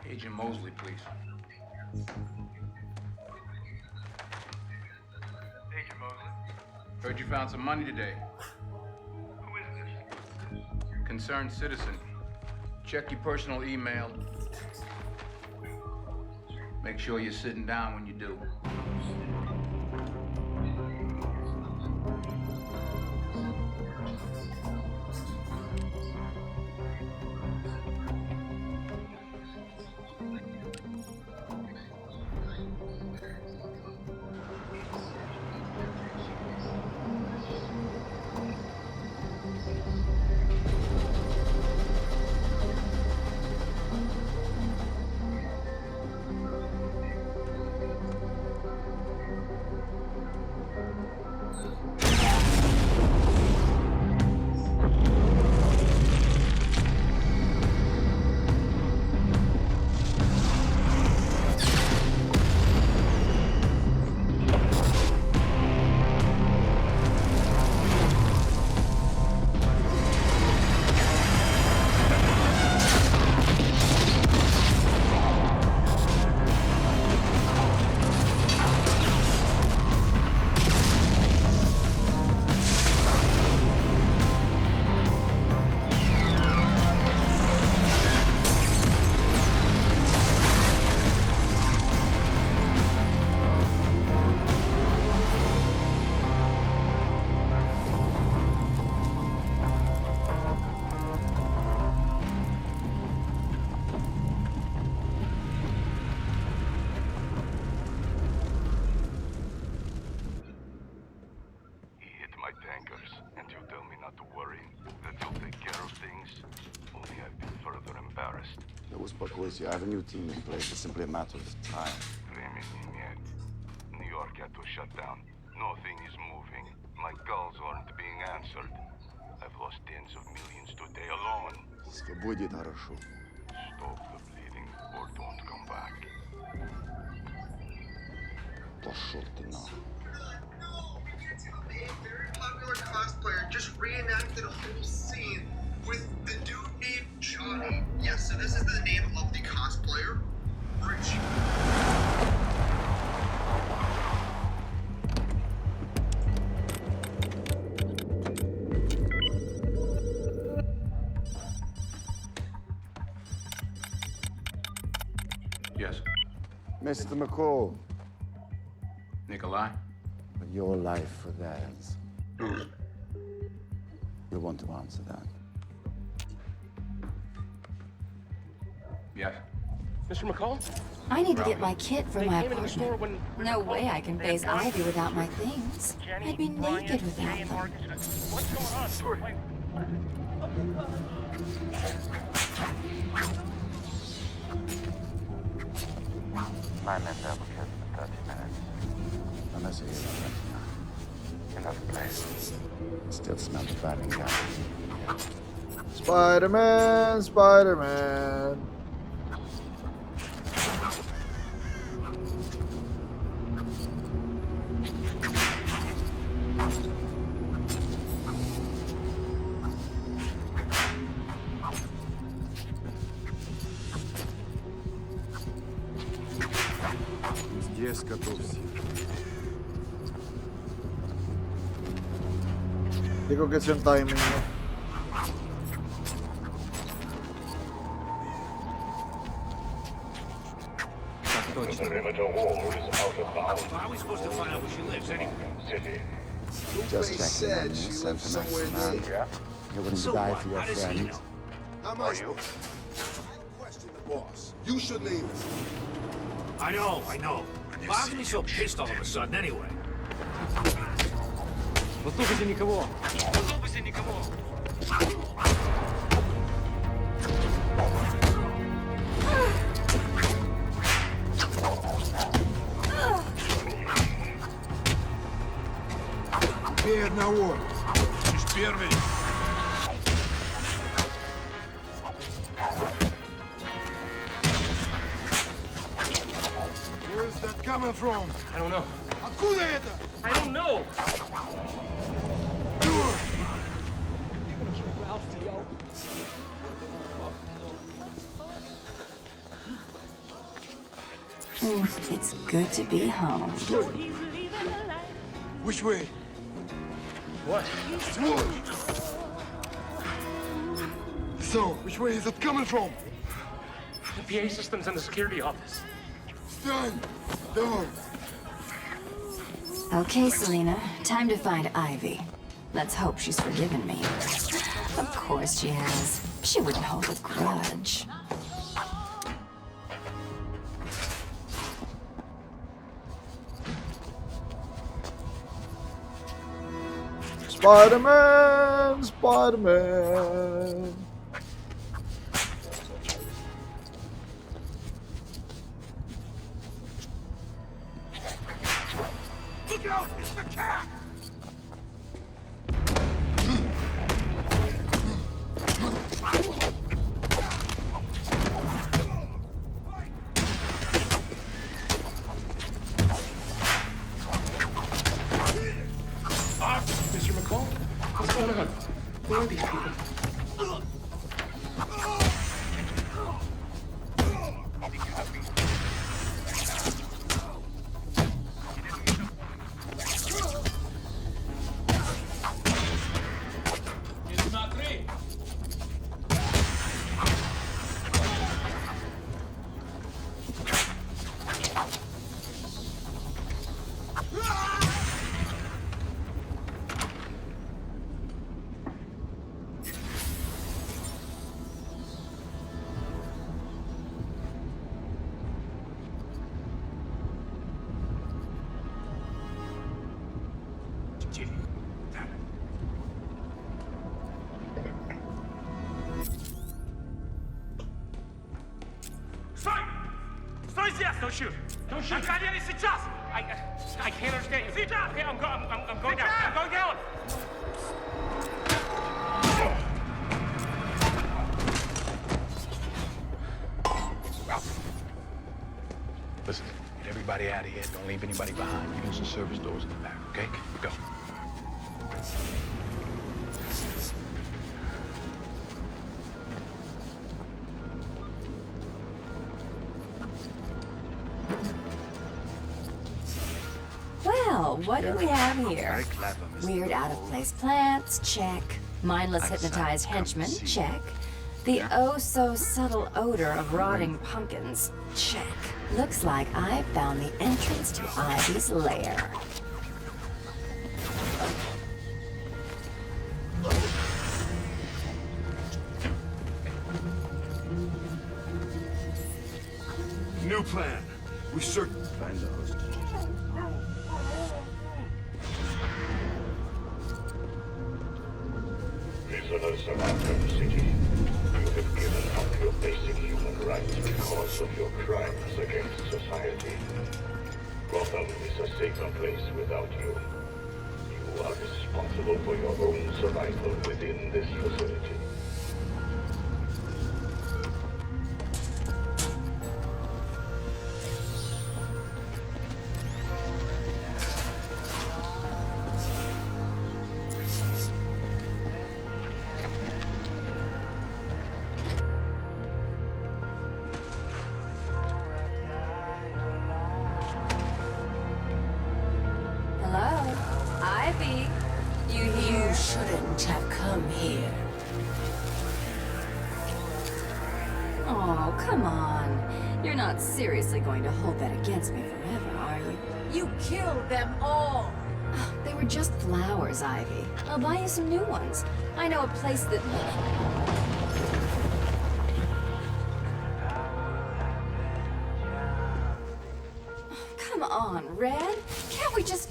Agent Mosley, please. Agent Mosley? Heard you found some money today. Who is this? Concerned citizen. Check your personal email. Make sure you're sitting down when you do. I have a new team in place. It's simply a matter of time. New York had to shut down. Nothing is moving. My calls aren't being answered. I've lost tens of millions today alone. Все будет хорошо. Stop the bleeding or don't come back. Пошел ты нахуй. A very popular cosplayer just reenacted a whole scene with the dude named Johnny. Yes, so this is the name of the cosplayer. Rich. Mr. McCall. Nikolai? Your life for theirs. You'll want to answer that. Yes. Mr. McCall? I need to get my kit from my came into the store apartment. when No way I can face Ivy without my things. Jenny, I'd be Ryan, naked without Jay, and them. Marcus. What's going on? Wait. I'm in Duplicate in 30 minutes. Unless you're Another place. still smell the burning gas. Spider-Man, Spider-Man. Здесь готовься. Dico che c'è un timing. The perimeter wall is out of bounds. How are we supposed to find out where she lives anyway? City. Just checking on you, Sentinel man. You're willing to die for your friend. How am I supposed Question the boss. You should leave. I know. Why is he so pissed all of a sudden anyway? Вот тут уже никого. Бей одного. Лишь первый. Where is that coming from? I don't know. Откуда это? I don't know. It's good to be home. Which way? What? So, which way is it coming from? The PA system's in the security office. Done. Done. Okay, Selena, time to find Ivy. Let's hope she's forgiven me. Of course she has. She wouldn't hold a grudge. Spider-Man, Spider-Man. Look out! It's the cat! Mr. McCall? What's going on? Who are these people? Стой! Стой здесь! Don't shoot! Don't shoot! Наконец, сейчас! I can't understand you. Сейчас! Okay, I'm going down. I'm going down! Listen, get everybody out of here. Don't leave anybody behind. Use the service doors in the back, okay? Go. Well, what do we have here? Weird out-of-place plants, check. Mindless hypnotized henchmen, check. The oh-so-subtle odor of rotting pumpkins, check. Looks like I've found the entrance to Ivy's lair. New plan. We search. Find the host. Prisoners of Arkham City, you have given up your basic human rights because of your crimes against society. Gotham is a safer place without you. You are responsible for your own survival within this facility. Hello? Ivy? You here? You shouldn't have come here. Oh, come on. You're not seriously going to hold that against me forever, are you? You killed them all. They were just flowers, Ivy. I'll buy you some new ones. I know a place that... Come on, Red. Can't we just...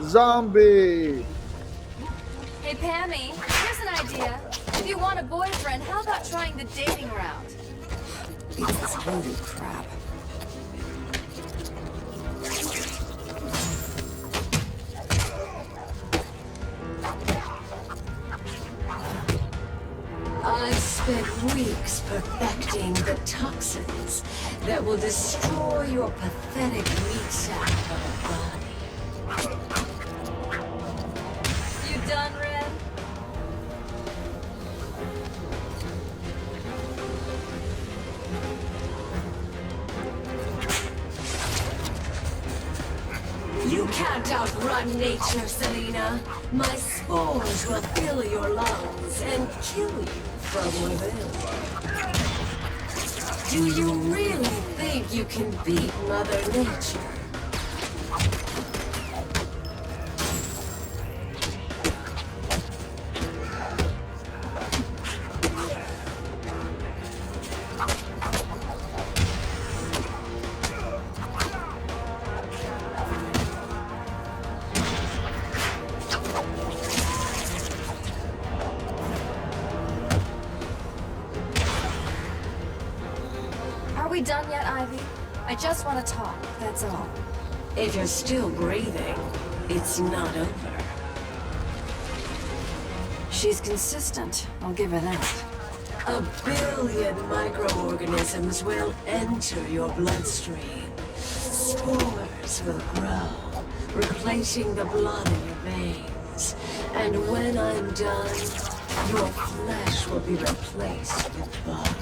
Zombie! Hey, Pammy, here's an idea. If you want a boyfriend, how about trying the dating route? It's this voodoo crap. I've spent weeks perfecting the toxins that will destroy your pathetic meat sack of a body. You done, Red? You can't outrun nature, Selena. My spores will fill your lungs and kill you from within. Do you really think you can beat Mother Nature? Are we done yet, Ivy? I just want to talk, that's all. If you're still breathing, it's not over. She's consistent, I'll give her that. A billion microorganisms will enter your bloodstream. Spores will grow, replacing the blood in your veins. And when I'm done, your flesh will be replaced with blood.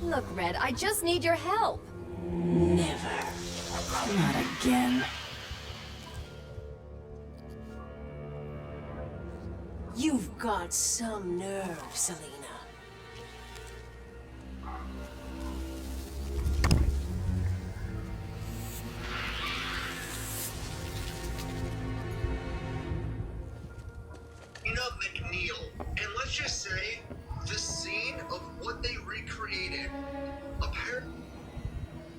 Look, Red, I just need your help. Never. Not again. You've got some nerve, Selena. McNeil, and let's just say the scene of what they recreated apparently.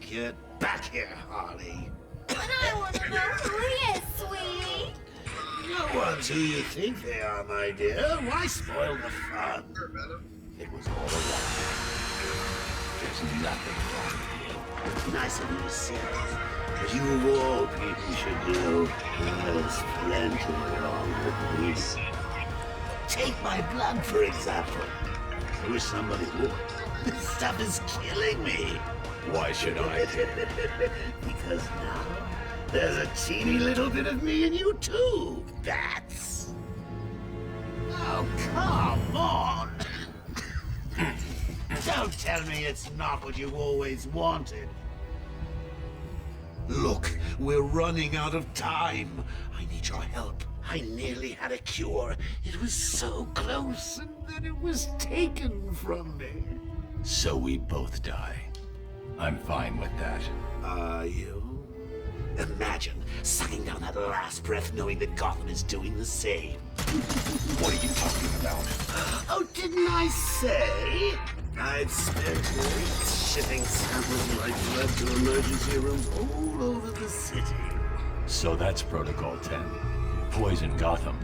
Get back here, Harley. But I want to know who he is, sweetie. No one's who you think they are, my dear. Why spoil the fun? It was all a lie. There's nothing wrong with you. Nice of you to say. But you of all people should know there's plenty wrong with me. Take my blood, for example. I wish somebody would. This stuff is killing me. Why should I? Because now there's a teeny little bit of me in you too. That's... Oh, come on! Don't tell me it's not what you always wanted. Look, we're running out of time. I need your help. I nearly had a cure. It was so close, and then it was taken from me. So we both die. I'm fine with that. Are you? Imagine sucking down that last breath knowing that Gotham is doing the same. What are you talking about? Oh, didn't I say? I've spent weeks shipping samples of my blood to emergency rooms all over the city. So that's Protocol 10. Poison Gotham.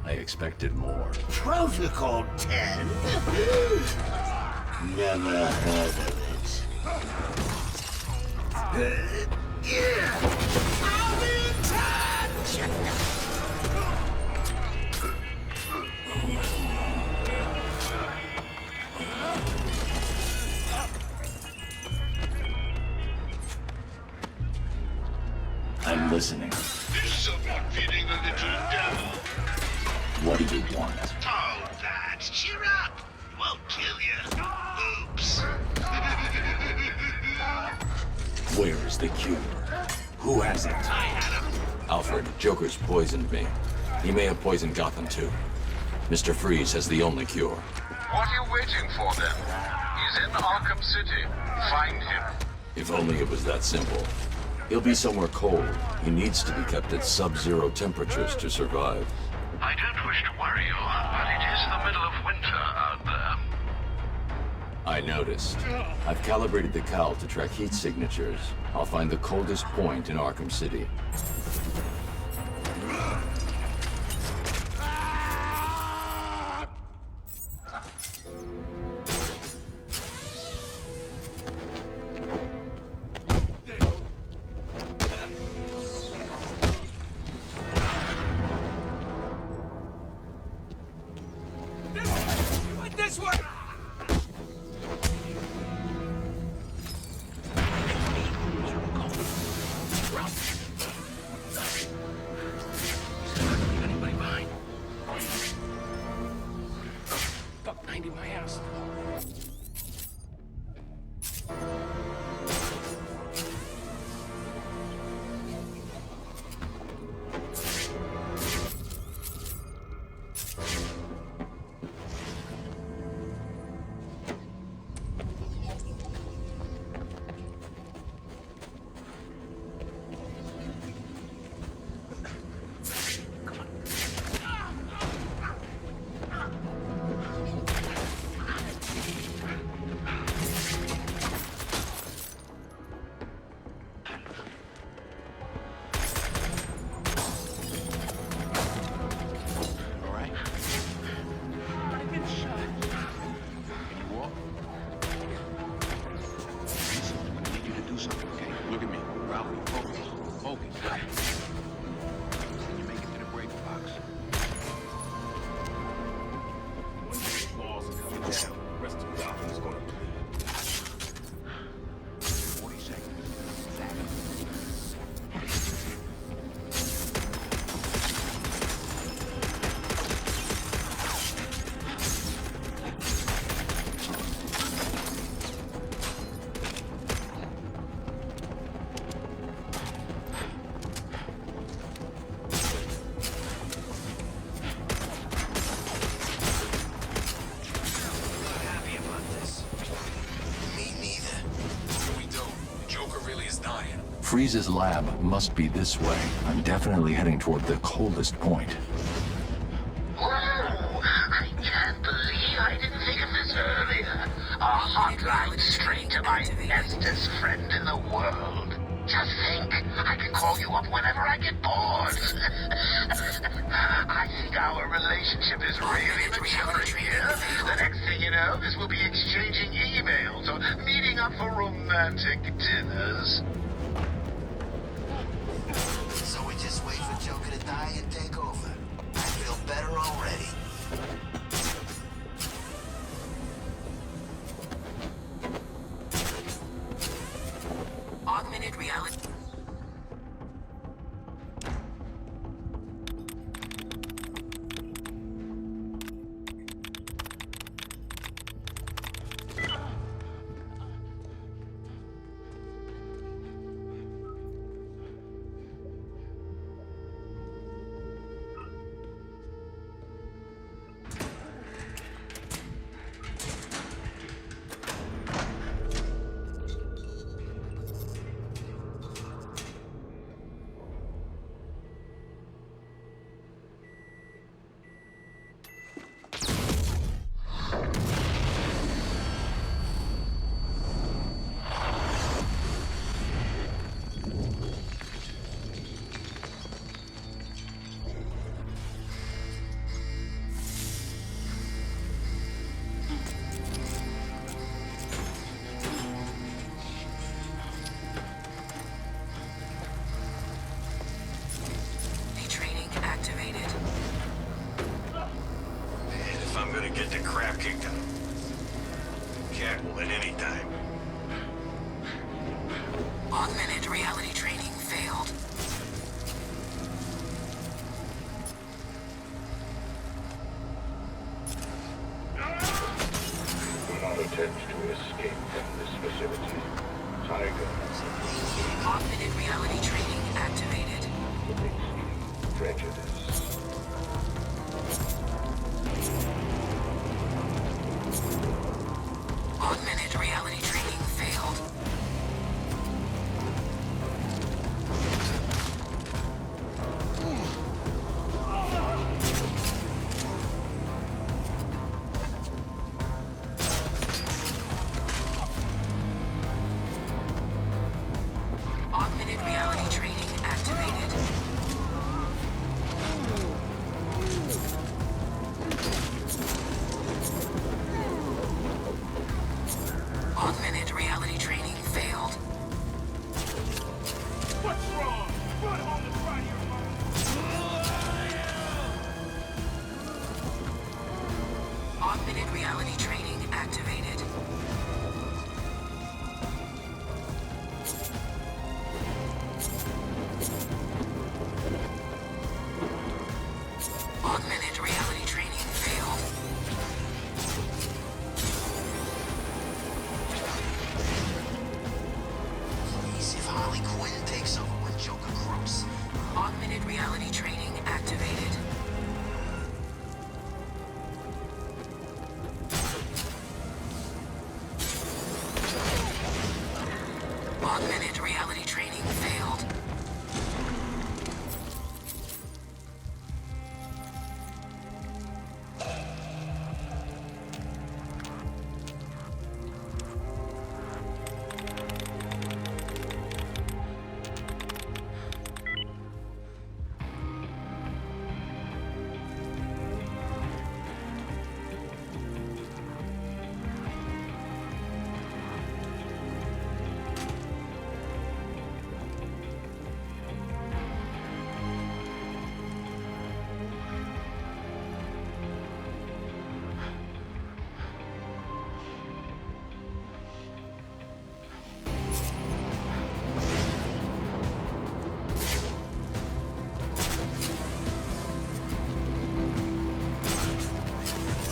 I expected more. Protocol 10? Never heard of it. I'll be in touch! I'm listening. This is about feeding the little devil. What do you want? Oh, that. Cheer up. Won't kill you. Oops. Where is the cure? Who has it? I had him. Alfred, Joker's poisoned me. He may have poisoned Gotham too. Mr. Freeze has the only cure. What are you waiting for then? He's in Arkham City. Find him. If only it was that simple. He'll be somewhere cold. He needs to be kept at sub-zero temperatures to survive. I don't wish to worry you, but it is the middle of winter out there. I noticed. I've calibrated the cowl to track heat signatures. I'll find the coldest point in Arkham City. This way! Anybody behind? Buck 90 my ass. Freeze's lab must be this way. I'm definitely heading toward the coldest point. Whoa! I can't believe I didn't think of this earlier. A hotline straight to my bestest friend in the world. Just think, I can call you up whenever I get bored. I think our relationship is really maturing here. The next thing you know is we'll be exchanging emails or meeting up for romantic dinners. So we just wait for Joker to die and take over. I feel better already. Augmented reality. Get the crap kicked out of him. Cat will at any time. Augmented reality training failed. Do not attempt to escape from this facility. Tiger. Augmented reality training activated. Prejudice. Augmented reality training failed. Augmented reality training activated. Augmented reality training failed. What's wrong? Run home to cry to your mom. Augmented reality training activated. Augmented reality training failed. Please, if Harley Quinn takes over when Joker croaks. Augmented reality training activated. Augmented reality training failed.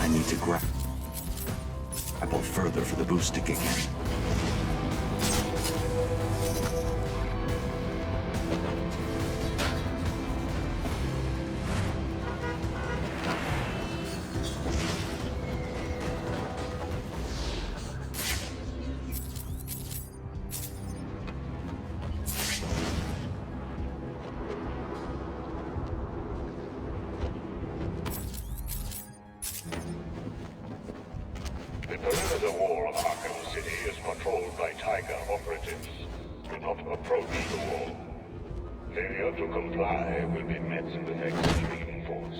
I need to grapple further for the boost to kick in. The perimeter wall of Arkham City is controlled by Tiger operatives. not approach the wall. Failure to comply will be met with extreme force.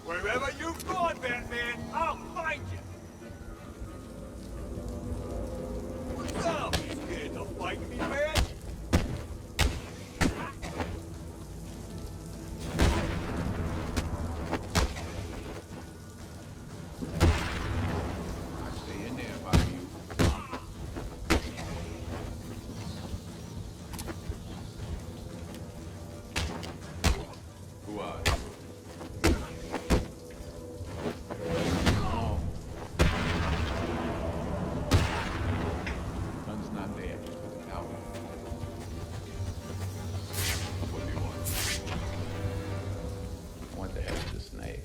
Wherever you've gone, Batman, I'll find you! What's up? You scared to fight me, man? Stay in there if I were you. Who are you? Gun's not there. Out. What do you want? I want the head of the snake.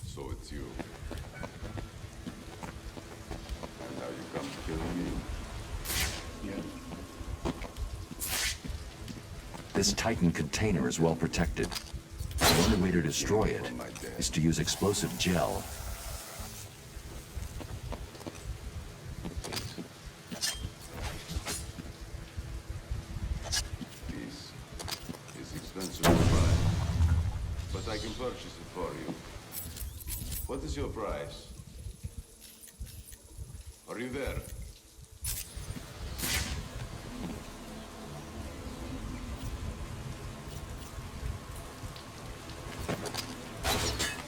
So it's you. That's how you come to kill me? Yeah. This Titan container is well protected. The only way to destroy it is to use explosive gel. This is expensive to buy, but I can purchase it for you. What is your price? Are you there?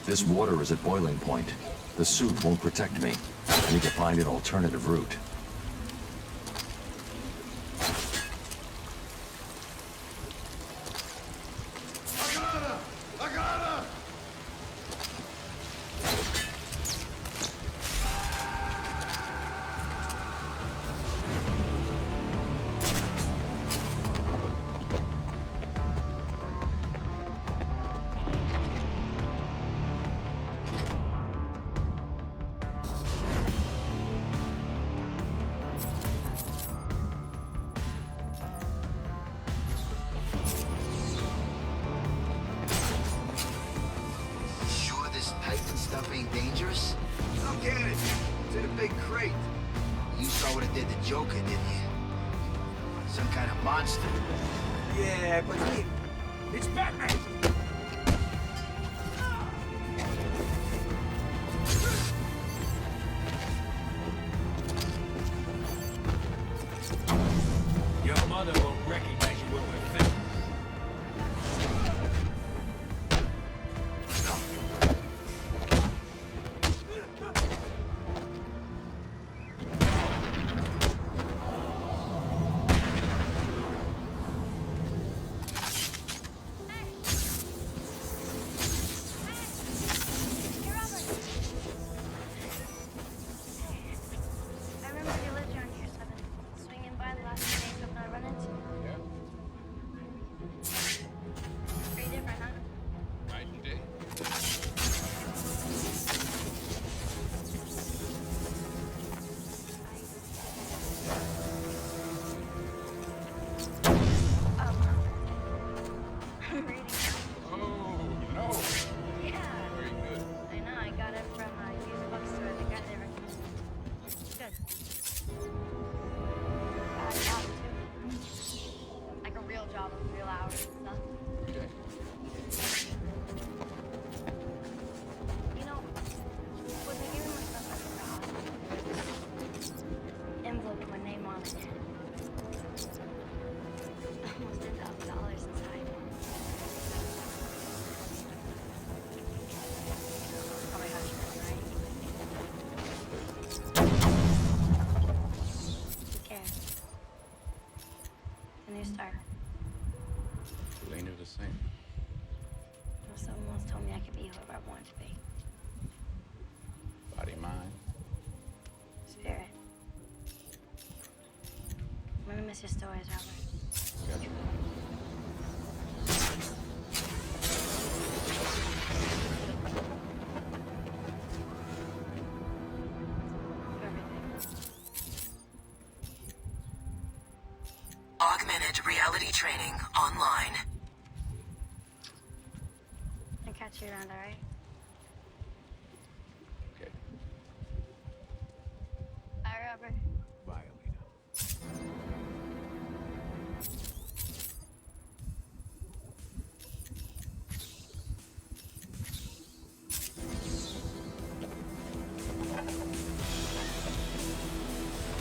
This water is at boiling point. The suit won't protect me. I need to find an alternative route. I got her! Sure this Titan stuff ain't dangerous? Look at it. It's in a big crate. You saw what it did to Joker, didn't you? Some kind of monster. Yeah, but it's Batman! Your mother won't recognize you when we're finished. I remember you lived around here, so I've been swinging by the last few days, hoping I run into you. Pretty different, huh? Night and day. I'm reading. Oh, no. Yeah. Very good. I know, I got it from a used bookstore. The guy there recommended it. Good. Got a job, too. Like a real job with real hours and stuff. Okay. You know, when they gave me my stuff at the hospital, envelope with my name on it. Almost $10,000 inside. Probably how she feels, right? Who cares? It's a new start. It ain't the same. Someone once told me I could be whoever I wanted to be. Body, mind. Spirit. I'm gonna miss your stories, Robert. Got you. Augmented reality training online. catch you around, alright? Okay. Bye, Robert. Bye, Alina.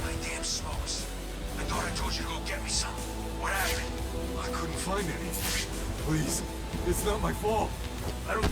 My damn smokes. I thought I told you to go get me some. What happened? I couldn't find any. Please, it's not my fault. I don't...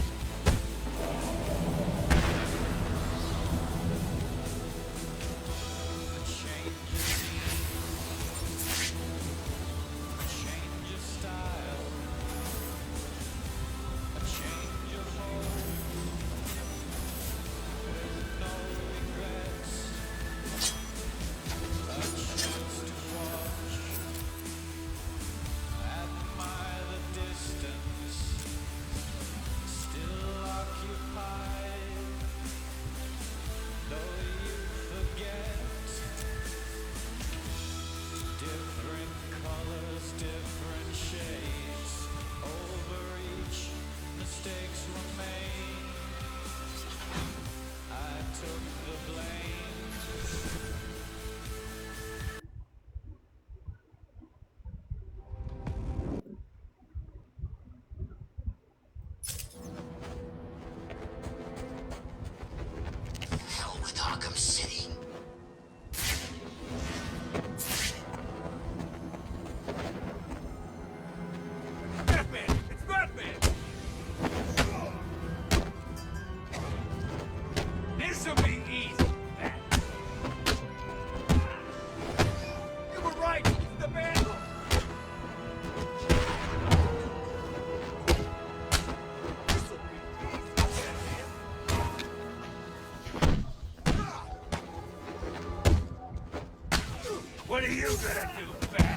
Hell with Arkham City. Batman! It's Batman! This'll be easy, Bat. You were right! It's the Batman! This'll be easy, Batman! What are you gonna do, Bat?